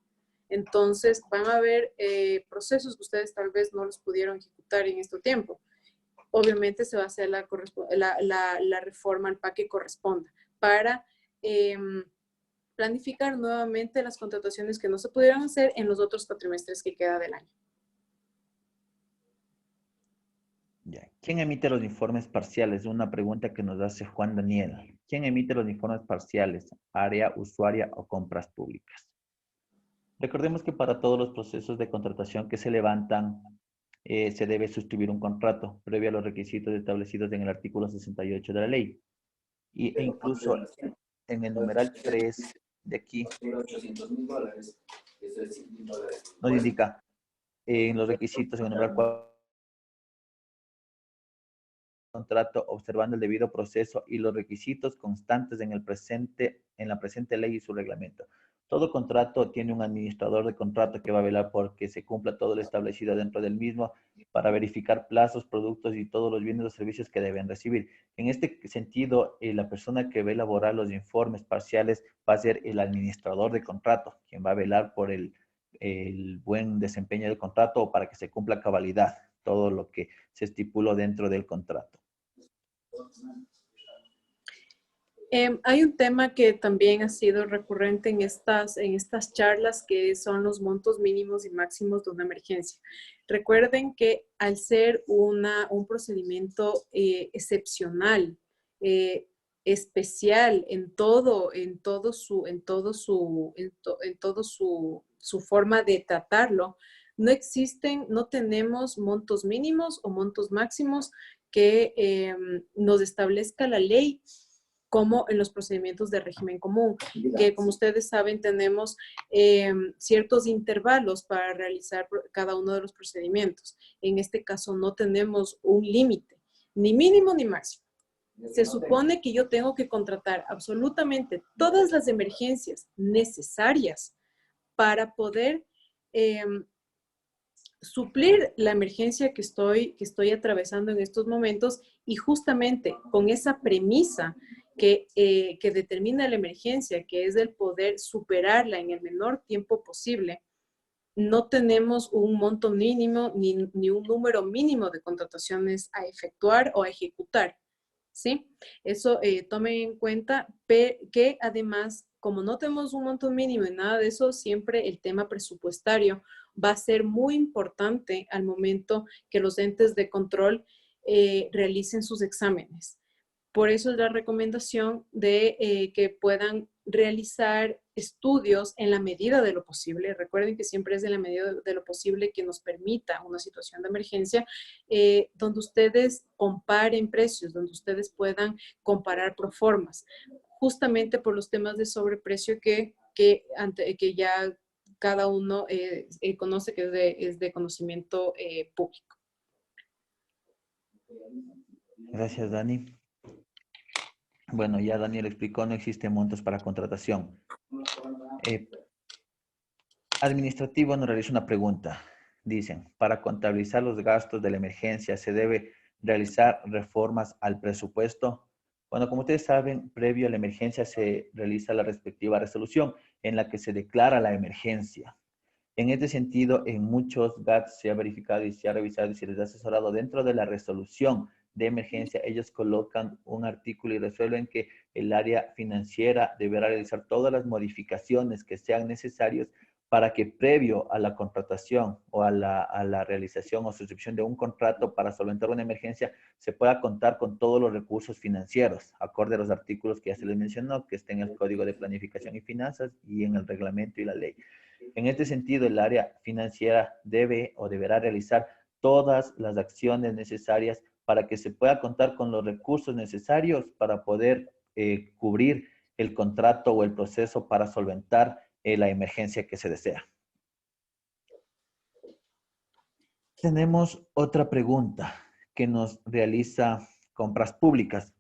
Entonces, van a haber procesos que ustedes tal vez no los pudieron ejecutar en este tiempo. Obviamente se va a hacer la reforma al PAC que corresponda para planificar nuevamente las contrataciones que no se pudieron hacer en los otros cuatrimestres que queda del año. Ya. ¿Quién emite los informes parciales? Una pregunta que nos hace Juan Daniel. ¿Quién emite los informes parciales? ¿Área, usuaria o compras públicas? Recordemos que para todos los procesos de contratación que se levantan, se debe suscribir un contrato previo a los requisitos establecidos en el artículo 68 de la ley. E incluso en el numeral 3 de aquí nos indica en los requisitos, en el numeral 4, contrato observando el debido proceso y los requisitos constantes en la presente ley y su reglamento. Todo contrato tiene un administrador de contrato que va a velar por que se cumpla todo lo establecido dentro del mismo para verificar plazos, productos y todos los bienes o servicios que deben recibir. En este sentido, la persona que va a elaborar los informes parciales va a ser el administrador de contrato, quien va a velar por el buen desempeño del contrato o para que se cumpla a cabalidad todo lo que se estipuló dentro del contrato. Hay un tema que también ha sido recurrente en estas charlas, que son los montos mínimos y máximos de una emergencia. Recuerden que al ser un procedimiento excepcional, especial en todo su forma de tratarlo, no tenemos montos mínimos o montos máximos que nos establezca la ley, como en los procedimientos de régimen común, que como ustedes saben tenemos ciertos intervalos para realizar cada uno de los procedimientos. En este caso no tenemos un límite, ni mínimo ni máximo. Se supone que yo tengo que contratar absolutamente todas las emergencias necesarias para poder suplir la emergencia que estoy atravesando en estos momentos, y justamente con esa premisa que determina la emergencia, que es el poder superarla en el menor tiempo posible, no tenemos un monto mínimo ni un número mínimo de contrataciones a efectuar o a ejecutar, ¿sí? Eso tomen en cuenta, que además, como no tenemos un monto mínimo en nada de eso, siempre el tema presupuestario va a ser muy importante al momento que los entes de control realicen sus exámenes. Por eso es la recomendación de que puedan realizar estudios en la medida de lo posible. Recuerden que siempre es en la medida de lo posible que nos permita una situación de emergencia, donde ustedes comparen precios, donde ustedes puedan comparar proformas, justamente por los temas de sobreprecio que ya cada uno conoce, que es de conocimiento público. Gracias, Dani. Bueno, ya Daniel explicó, no existen montos para contratación. Administrativo nos realiza una pregunta. Dicen, para contabilizar los gastos de la emergencia, ¿se debe realizar reformas al presupuesto? Bueno, como ustedes saben, previo a la emergencia se realiza la respectiva resolución en la que se declara la emergencia. En este sentido, en muchos GATS se ha verificado y se ha revisado y se les ha asesorado dentro de la resolución de emergencia. Ellos colocan un artículo y resuelven que el área financiera deberá realizar todas las modificaciones que sean necesarias para que previo a la contratación o a la realización o suscripción de un contrato para solventar una emergencia, se pueda contar con todos los recursos financieros, acorde a los artículos que ya se les mencionó, que está en el Código de Planificación y Finanzas y en el reglamento y la ley. En este sentido, el área financiera debe o deberá realizar todas las acciones necesarias para que se pueda contar con los recursos necesarios para poder cubrir el contrato o el proceso para solventar la emergencia que se desea. Tenemos otra pregunta que nos realiza Compras Públicas.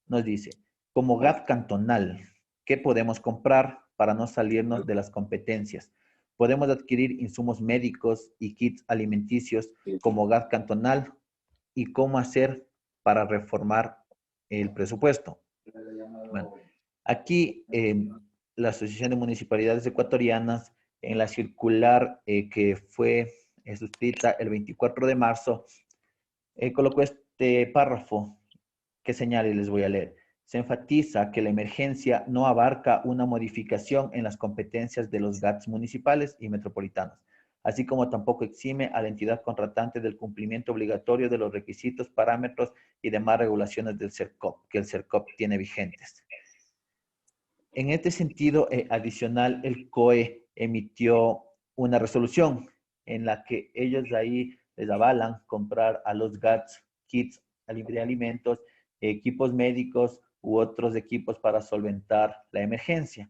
Nos dice, como GAT cantonal, ¿qué podemos comprar para no salirnos de las competencias? Podemos adquirir insumos médicos y kits alimenticios como GAT cantonal, y cómo hacer para reformar el presupuesto. Bueno, aquí la Asociación de Municipalidades Ecuatorianas, en la circular que fue suscrita el 24 de marzo, colocó este párrafo que señala y les voy a leer. Se enfatiza que la emergencia no abarca una modificación en las competencias de los GATS municipales y metropolitanos, así como tampoco exime a la entidad contratante del cumplimiento obligatorio de los requisitos, parámetros y demás regulaciones del CERCOP, que el CERCOP tiene vigentes. En este sentido, adicional, el COE emitió una resolución en la que ellos ahí les avalan comprar a los GATS kits de alimentos, equipos médicos u otros equipos para solventar la emergencia.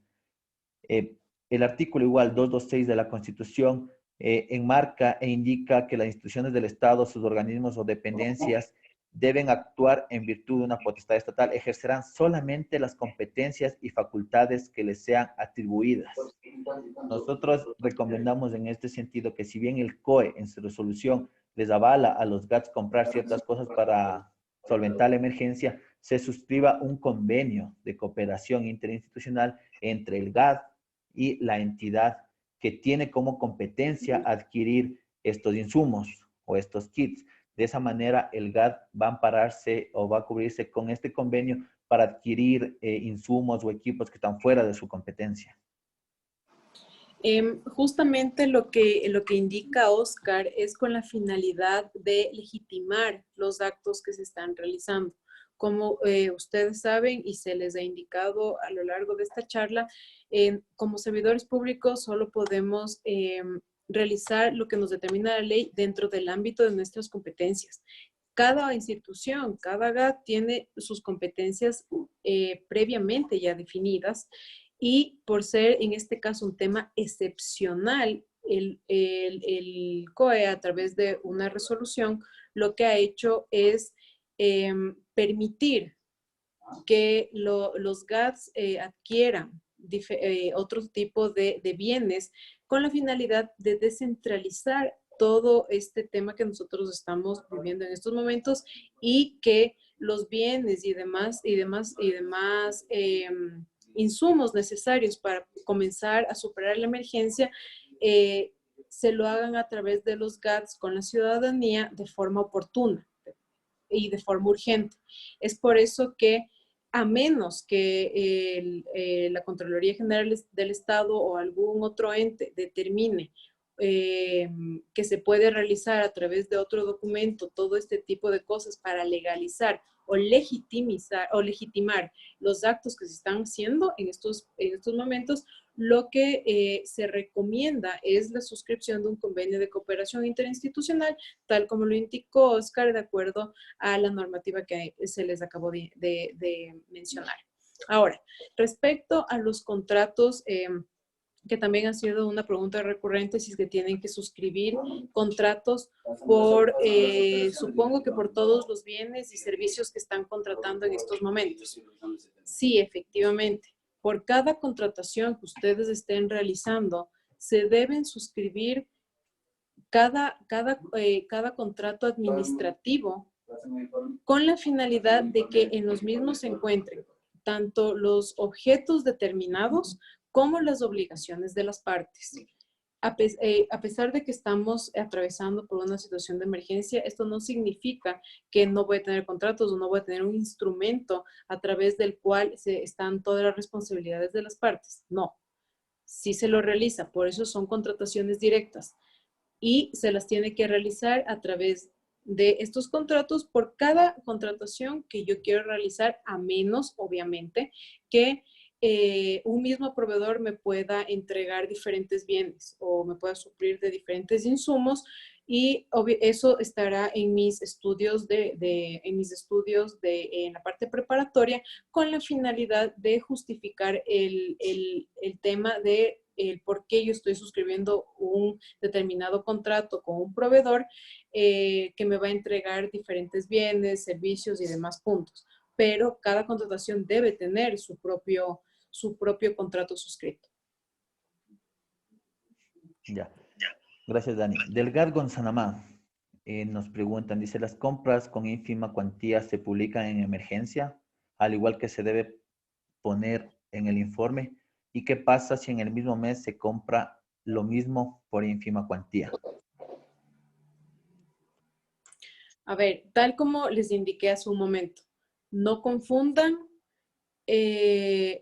El artículo igual 226 de la Constitución enmarca e indica que las instituciones del Estado, sus organismos o dependencias deben actuar en virtud de una potestad estatal, ejercerán solamente las competencias y facultades que les sean atribuidas. Nosotros recomendamos en este sentido que si bien el COE en su resolución les avala a los GATS comprar ciertas cosas para solventar la emergencia, se suscriba un convenio de cooperación interinstitucional entre el GAT y la entidad que tiene como competencia adquirir estos insumos o estos kits. De esa manera, el GAD va a ampararse o va a cubrirse con este convenio para adquirir insumos o equipos que están fuera de su competencia. Justamente lo que indica Oscar es con la finalidad de legitimar los actos que se están realizando. Como ustedes saben y se les ha indicado a lo largo de esta charla, como servidores públicos solo podemos realizar lo que nos determina la ley dentro del ámbito de nuestras competencias. Cada institución, cada GAD tiene sus competencias previamente ya definidas y por ser en este caso un tema excepcional, el COE a través de una resolución lo que ha hecho es permitir que los GADs adquieran otro tipo de bienes con la finalidad de descentralizar todo este tema que nosotros estamos viviendo en estos momentos y que los bienes y demás insumos necesarios para comenzar a superar la emergencia se lo hagan a través de los GADs con la ciudadanía de forma oportuna y de forma urgente. Es por eso que a menos que la Contraloría General del Estado o algún otro ente determine que se puede realizar a través de otro documento todo este tipo de cosas para legalizar o legitimar los actos que se están haciendo en estos momentos, lo que se recomienda es la suscripción de un convenio de cooperación interinstitucional, tal como lo indicó Oscar, de acuerdo a la normativa que se les acabó de mencionar. Ahora, respecto a los contratos, que también ha sido una pregunta recurrente, si es que tienen que suscribir contratos por, supongo que por todos los bienes y servicios que están contratando en estos momentos. Sí, efectivamente. Por cada contratación que ustedes estén realizando, se deben suscribir cada contrato administrativo con la finalidad de que en los mismos se encuentren tanto los objetos determinados como las obligaciones de las partes. A pesar de que estamos atravesando por una situación de emergencia, esto no significa que no voy a tener contratos o no voy a tener un instrumento a través del cual están todas las responsabilidades de las partes. No, sí se lo realiza, por eso son contrataciones directas y se las tiene que realizar a través de estos contratos por cada contratación que yo quiero realizar, a menos, obviamente, que un mismo proveedor me pueda entregar diferentes bienes o me pueda suplir de diferentes insumos y eso estará en mis estudios en la parte preparatoria con la finalidad de justificar el tema de el por qué yo estoy suscribiendo un determinado contrato con un proveedor que me va a entregar diferentes bienes, servicios y demás puntos. Pero cada contratación debe tener su propio contrato suscrito. Ya. Gracias, Dani. Delgado Gonzanamá nos preguntan, dice, ¿las compras con ínfima cuantía se publican en emergencia, al igual que se debe poner en el informe? ¿Y qué pasa si en el mismo mes se compra lo mismo por ínfima cuantía? A ver, tal como les indiqué hace un momento, no confundan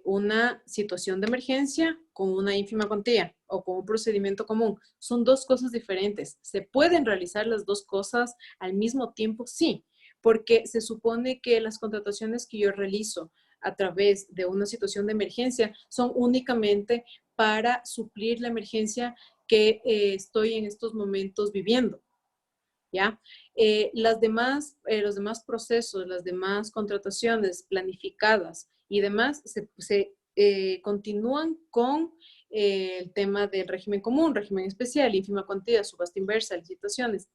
una situación de emergencia con una ínfima cuantía o con un procedimiento común. Son dos cosas diferentes. ¿Se pueden realizar las dos cosas al mismo tiempo? Sí, porque se supone que las contrataciones que yo realizo a través de una situación de emergencia son únicamente para suplir la emergencia que estoy en estos momentos viviendo. ¿Ya? Los demás procesos, las demás contrataciones planificadas y demás se continúan con el tema del régimen común, régimen especial, ínfima cuantía, subasta inversa, licitaciones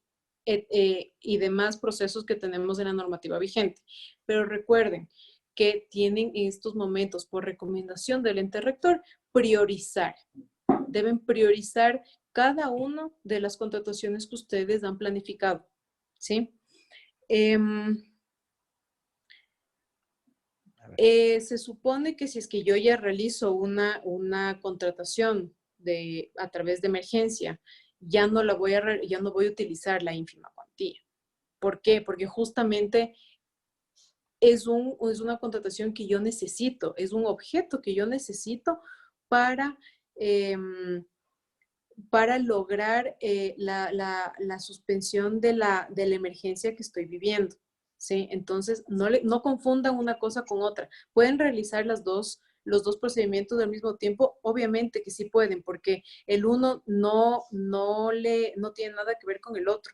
y demás procesos que tenemos en la normativa vigente. Pero recuerden que tienen en estos momentos, por recomendación del ente rector, priorizar. Deben priorizar cada una de las contrataciones que ustedes han planificado, ¿sí? Se supone que si es que yo ya realizo una contratación a través de emergencia, ya no voy a utilizar la ínfima cuantía. ¿Por qué? Porque justamente es una contratación que yo necesito, es un objeto que yo necesito para, para lograr la suspensión de la emergencia que estoy viviendo. ¿Sí? Entonces, no confundan una cosa con otra. ¿Pueden realizar los dos procedimientos al mismo tiempo? Obviamente que sí pueden, porque el uno no tiene nada que ver con el otro.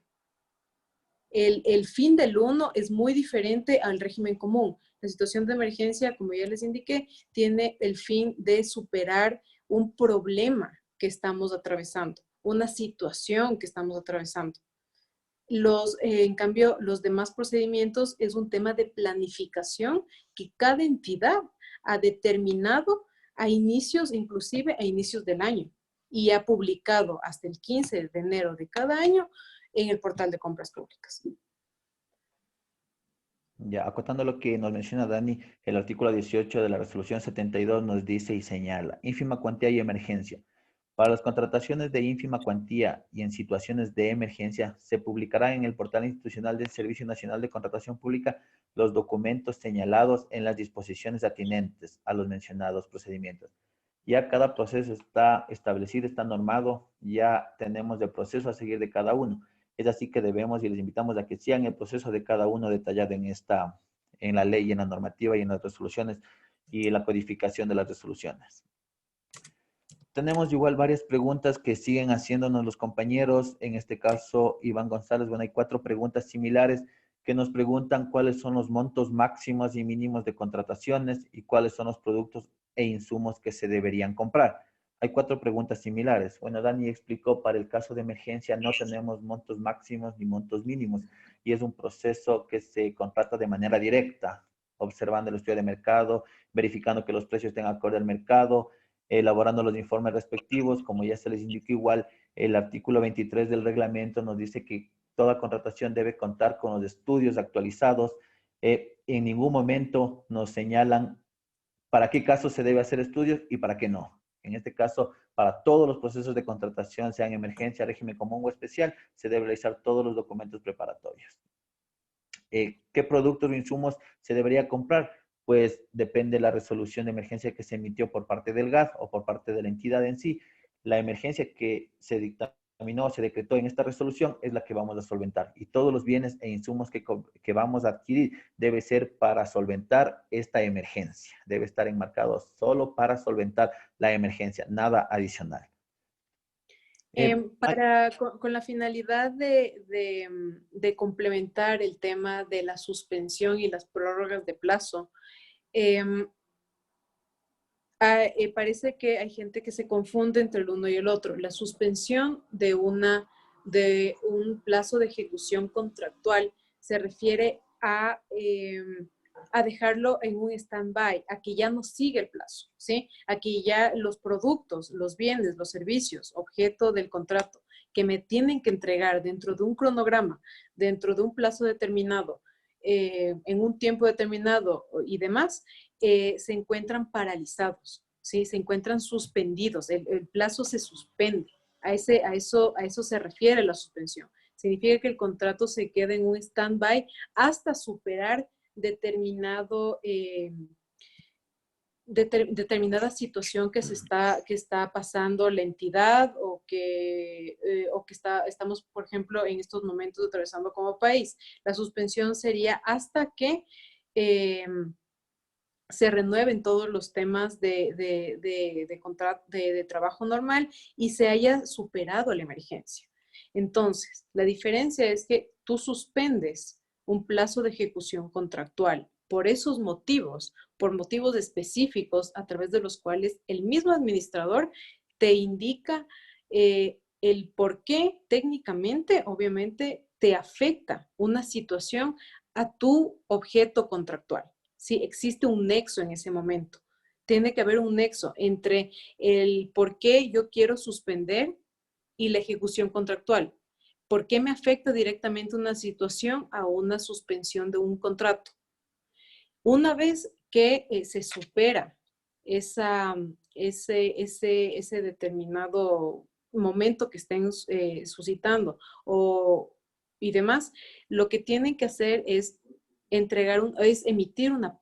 El fin del uno es muy diferente al régimen común. La situación de emergencia, como ya les indiqué, tiene el fin de superar un problema que estamos atravesando, una situación que estamos atravesando. En cambio, los demás procedimientos es un tema de planificación que cada entidad ha determinado inclusive a inicios del año, y ha publicado hasta el 15 de enero de cada año en el portal de compras públicas. Ya, acotando lo que nos menciona Dani, el artículo 18 de la resolución 72 nos dice y señala, ínfima cuantía y emergencia. Para las contrataciones de ínfima cuantía y en situaciones de emergencia, se publicará en el portal institucional del Servicio Nacional de Contratación Pública los documentos señalados en las disposiciones atinentes a los mencionados procedimientos. Ya cada proceso está establecido, está normado, ya tenemos el proceso a seguir de cada uno. Es así que debemos y les invitamos a que sigan el proceso de cada uno detallado en la ley, en la normativa y en las resoluciones y la codificación de las resoluciones. Tenemos igual varias preguntas que siguen haciéndonos los compañeros. En este caso, Iván González, bueno, hay 4 preguntas similares que nos preguntan cuáles son los montos máximos y mínimos de contrataciones y cuáles son los productos e insumos que se deberían comprar. Hay 4 preguntas similares. Bueno, Dani explicó, para el caso de emergencia no tenemos montos máximos ni montos mínimos y es un proceso que se contrata de manera directa, observando el estudio de mercado, verificando que los precios estén acorde al mercado, elaborando los informes respectivos. Como ya se les indicó, igual el artículo 23 del reglamento nos dice que toda contratación debe contar con los estudios actualizados. En ningún momento nos señalan para qué casos se debe hacer estudios y para qué no. En este caso, para todos los procesos de contratación, sean emergencia, régimen común o especial, se deben realizar todos los documentos preparatorios. ¿Qué productos o insumos se debería comprar? Pues depende de la resolución de emergencia que se emitió por parte del GAD o por parte de la entidad en sí. La emergencia que se dictaminó, se decretó en esta resolución es la que vamos a solventar. Y todos los bienes e insumos que vamos a adquirir debe ser para solventar esta emergencia. Debe estar enmarcado solo para solventar la emergencia, nada adicional. Con la finalidad de complementar el tema de la suspensión y las prórrogas de plazo, parece que hay gente que se confunde entre el uno y el otro. La suspensión de un plazo de ejecución contractual se refiere a dejarlo en un stand-by, a que ya no sigue el plazo, ¿sí? A que ya los productos, los bienes, los servicios, objeto del contrato, que me tienen que entregar dentro de un cronograma, dentro de un plazo determinado, en un tiempo determinado y demás, se encuentran paralizados, ¿sí? Se encuentran suspendidos, el plazo se suspende. A eso se refiere la suspensión. Significa que el contrato se queda en un stand-by hasta superar determinada situación que está pasando la entidad o que estamos, por ejemplo, en estos momentos atravesando como país. La suspensión sería hasta que se renueven todos los temas de trabajo normal y se haya superado la emergencia. Entonces, la diferencia es que tú suspendes un plazo de ejecución contractual por esos motivos, por motivos específicos a través de los cuales el mismo administrador te indica el por qué técnicamente, obviamente, te afecta una situación a tu objeto contractual. Sí, existe un nexo en ese momento. Tiene que haber un nexo entre el por qué yo quiero suspender y la ejecución contractual. ¿Por qué me afecta directamente una situación a una suspensión de un contrato? Una vez que se supera esa ese determinado momento que estén suscitando y demás, lo que tienen que hacer es es emitir una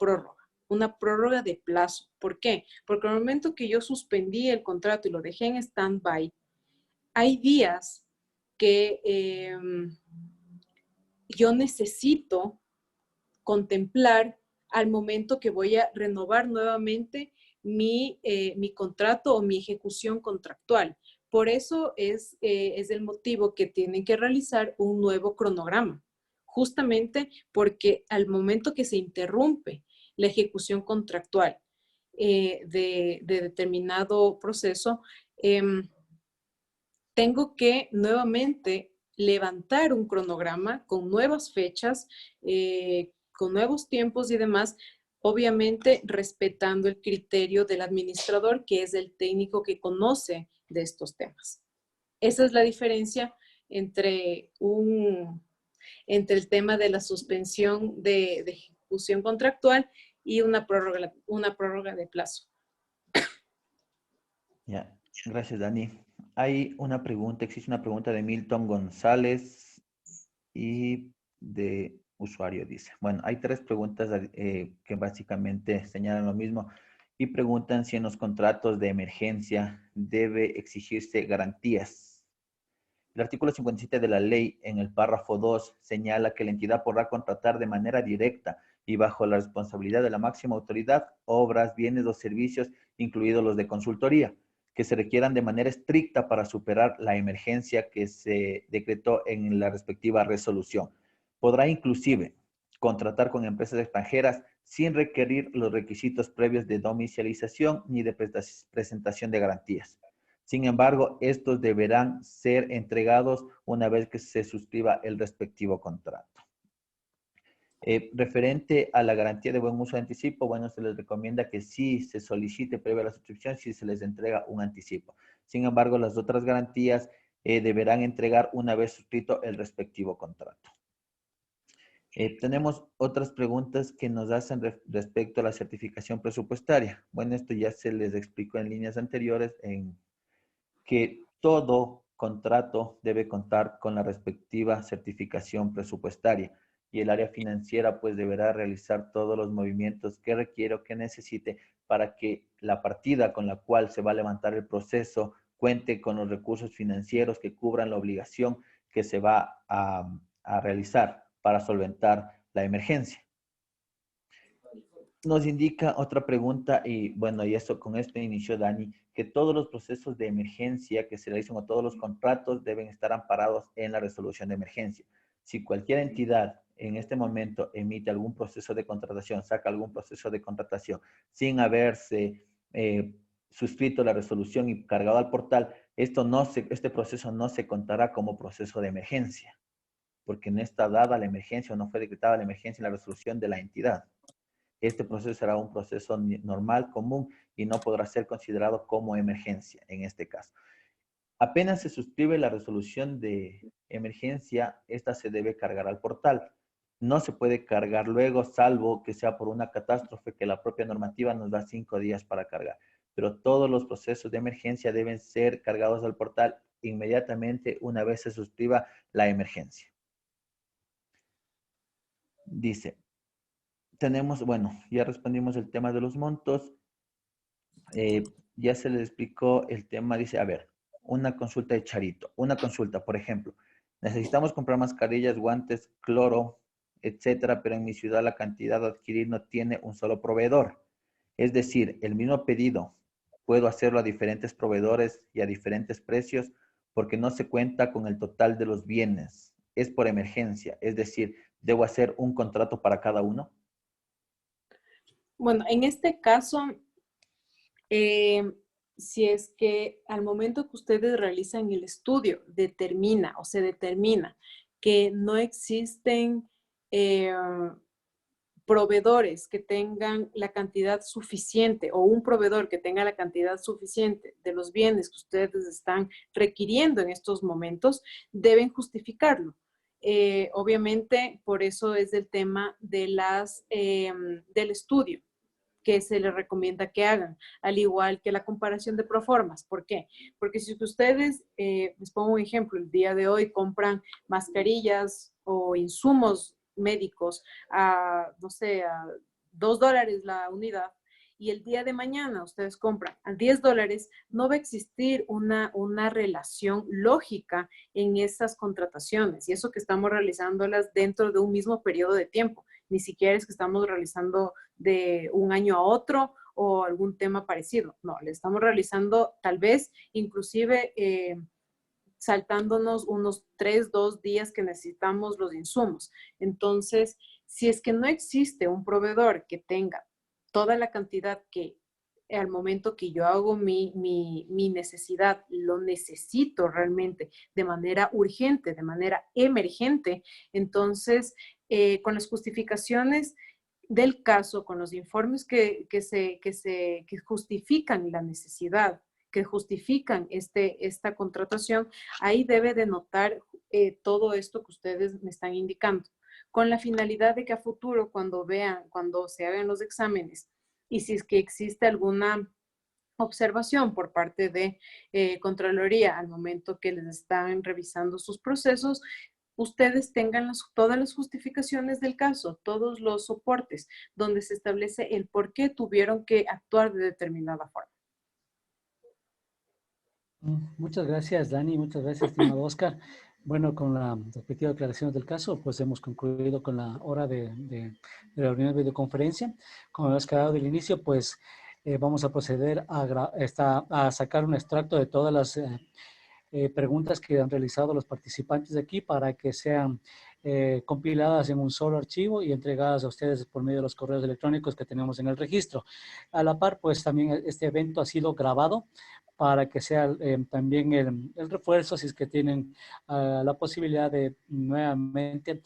prórroga de plazo. ¿Por qué? Porque al momento que yo suspendí el contrato y lo dejé en stand-by, hay días que yo necesito contemplar al momento que voy a renovar nuevamente mi contrato o mi ejecución contractual. Por eso es el motivo que tienen que realizar un nuevo cronograma, justamente porque al momento que se interrumpe la ejecución contractual de determinado proceso, tengo que nuevamente levantar un cronograma con nuevas fechas, con nuevos tiempos y demás, obviamente respetando el criterio del administrador, que es el técnico que conoce de estos temas. Esa es la diferencia entre el tema de la suspensión de ejecución contractual y una prórroga de plazo. Ya, gracias, Dani. Hay una pregunta, existe una pregunta de Milton González y de usuario, dice. Bueno, hay tres preguntas que básicamente señalan lo mismo y preguntan si en los contratos de emergencia debe exigirse garantías. El artículo 57 de la ley, en el párrafo 2, señala que la entidad podrá contratar de manera directa y bajo la responsabilidad de la máxima autoridad obras, bienes o servicios, incluidos los de consultoría, que se requieran de manera estricta para superar la emergencia que se decretó en la respectiva resolución. Podrá inclusive contratar con empresas extranjeras sin requerir los requisitos previos de domiciliación ni de presentación de garantías. Sin embargo, estos deberán ser entregados una vez que se suscriba el respectivo contrato. Referente a la garantía de buen uso de anticipo, bueno, se les recomienda que sí se solicite previa a la suscripción si se les entrega un anticipo. Sin embargo, las otras garantías deberán entregar una vez suscrito el respectivo contrato. Tenemos otras preguntas que nos hacen respecto a la certificación presupuestaria. Bueno, esto ya se les explicó en líneas anteriores en que todo contrato debe contar con la respectiva certificación presupuestaria y el área financiera pues deberá realizar todos los movimientos que requiere o que necesite para que la partida con la cual se va a levantar el proceso cuente con los recursos financieros que cubran la obligación que se va a realizar para solventar la emergencia. Nos indica otra pregunta y bueno, y eso con esto inició Dani, que todos los procesos de emergencia que se realizan o todos los contratos deben estar amparados en la resolución de emergencia. Si cualquier entidad en este momento emite algún proceso de contratación, saca algún proceso de contratación sin haberse suscrito la resolución y cargado al portal, este proceso no se contará como proceso de emergencia, porque no está dada la emergencia o no fue decretada la emergencia en la resolución de la entidad. Este proceso será un proceso normal, común, y no podrá ser considerado como emergencia en este caso. Apenas se suscribe la resolución de emergencia, esta se debe cargar al portal. No se puede cargar luego, salvo que sea por una catástrofe que la propia normativa nos da 5 días para cargar. Pero todos los procesos de emergencia deben ser cargados al portal inmediatamente una vez se suscriba la emergencia. Dice, tenemos, bueno, ya respondimos el tema de los montos. Ya se les explicó el tema, dice, a ver, una consulta de Charito. Una consulta, por ejemplo, necesitamos comprar mascarillas, guantes, cloro, etcétera, pero en mi ciudad la cantidad a adquirir no tiene un solo proveedor. Es decir, el mismo pedido puedo hacerlo a diferentes proveedores y a diferentes precios porque no se cuenta con el total de los bienes. Es por emergencia, es decir, ¿debo hacer un contrato para cada uno? Bueno, en este caso, si es que al momento que ustedes realizan el estudio se determina que no existen proveedores que tengan la cantidad suficiente o un proveedor que tenga la cantidad suficiente de los bienes que ustedes están requiriendo en estos momentos, deben justificarlo. Obviamente, por eso es el tema de del estudio. que se les recomienda que hagan, al igual que la comparación de proformas. ¿Por qué? Porque si ustedes, les pongo un ejemplo, el día de hoy compran mascarillas o insumos médicos a, no sé, a $2 la unidad, y el día de mañana ustedes compran a $10, no va a existir una relación lógica en esas contrataciones. Y eso que estamos realizándolas dentro de un mismo periodo de tiempo. Ni siquiera es que estamos realizando de un año a otro o algún tema parecido. No, le estamos realizando tal vez inclusive saltándonos unos 2 días que necesitamos los insumos. Entonces, si es que no existe un proveedor que tenga toda la cantidad que al momento que yo hago mi necesidad, lo necesito realmente de manera urgente, de manera emergente, entonces, con las justificaciones del caso, con los informes que justifican la necesidad, que justifican esta contratación, ahí debe de notar todo esto que ustedes me están indicando, con la finalidad de que a futuro, cuando vean, cuando se hagan los exámenes, y si es que existe alguna observación por parte de Contraloría al momento que les están revisando sus procesos, ustedes tengan todas las justificaciones del caso, todos los soportes, donde se establece el por qué tuvieron que actuar de determinada forma. Muchas gracias, Dani. Muchas gracias, estimado Oscar. Bueno, con la respectiva aclaración del caso, pues hemos concluido con la hora de la reunión de videoconferencia. Como hemos quedado del inicio, pues vamos a proceder a sacar un extracto de todas las preguntas que han realizado los participantes de aquí para que sean compiladas en un solo archivo y entregadas a ustedes por medio de los correos electrónicos que tenemos en el registro. A la par, pues también este evento ha sido grabado para que sea también el refuerzo, si es que tienen la posibilidad de nuevamente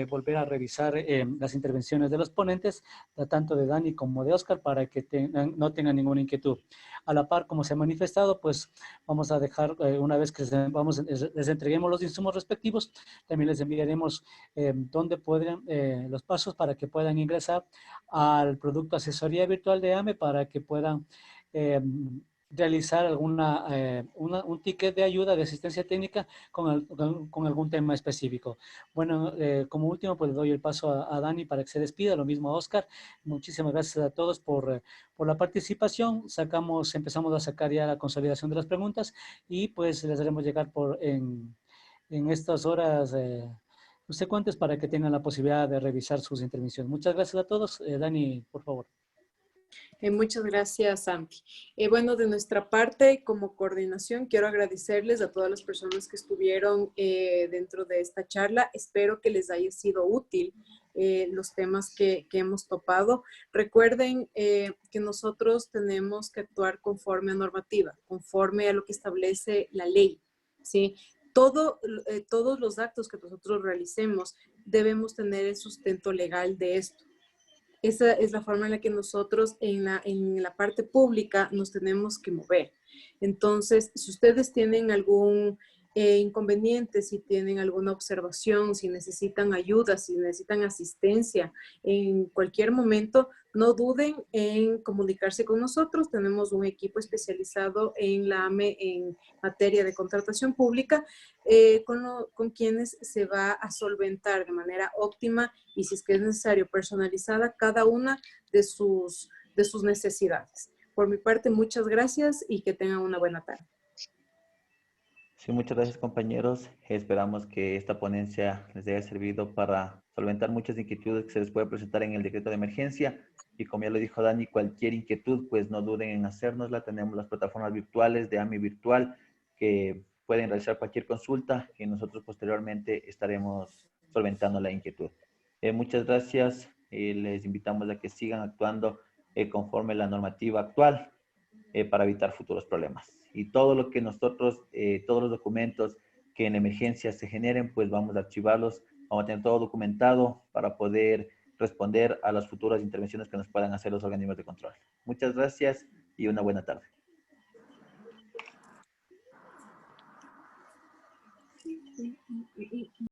volver a revisar las intervenciones de los ponentes, tanto de Dani como de Oscar, para que no tengan ninguna inquietud. A la par, como se ha manifestado, pues vamos a dejar, una vez que les entreguemos los insumos respectivos, también les enviaremos dónde pueden, los pasos para que puedan ingresar al producto asesoría virtual de AME para que puedan realizar un ticket de ayuda, de asistencia técnica con algún tema específico. Bueno, como último, pues le doy el paso a Dani para que se despida, lo mismo a Oscar. Muchísimas gracias a todos por la participación. Empezamos a sacar ya la consolidación de las preguntas y pues les haremos llegar en estas horas subsecuentes para que tengan la posibilidad de revisar sus intervenciones. Muchas gracias a todos. Dani, por favor. Muchas gracias, Santi. Bueno, de nuestra parte, como coordinación, quiero agradecerles a todas las personas que estuvieron dentro de esta charla. Espero que les haya sido útil los temas que hemos topado. Recuerden que nosotros tenemos que actuar conforme a normativa, conforme a lo que establece la ley, ¿sí? Todos los actos que nosotros realicemos debemos tener el sustento legal de esto. Esa es la forma en la que nosotros en la parte pública nos tenemos que mover. Entonces, si ustedes tienen algún inconveniente, si tienen alguna observación, si necesitan ayuda, si necesitan asistencia, en cualquier momento, no duden en comunicarse con nosotros. Tenemos un equipo especializado en la AME en materia de contratación pública, con quienes se va a solventar de manera óptima y, si es que es necesario, personalizada cada una de sus necesidades. Por mi parte, muchas gracias y que tengan una buena tarde. Sí, muchas gracias, compañeros. Esperamos que esta ponencia les haya servido para solventar muchas inquietudes que se les puede presentar en el decreto de emergencia. Y como ya lo dijo Dani, cualquier inquietud, pues no duden en hacérnosla. Tenemos las plataformas virtuales de AMI Virtual que pueden realizar cualquier consulta y nosotros posteriormente estaremos solventando la inquietud. Muchas gracias. Les invitamos a que sigan actuando conforme la normativa actual para evitar futuros problemas. Y todo lo que nosotros, todos los documentos que en emergencia se generen, pues vamos a archivarlos, vamos a tener todo documentado para poder responder a las futuras intervenciones que nos puedan hacer los organismos de control. Muchas gracias y una buena tarde.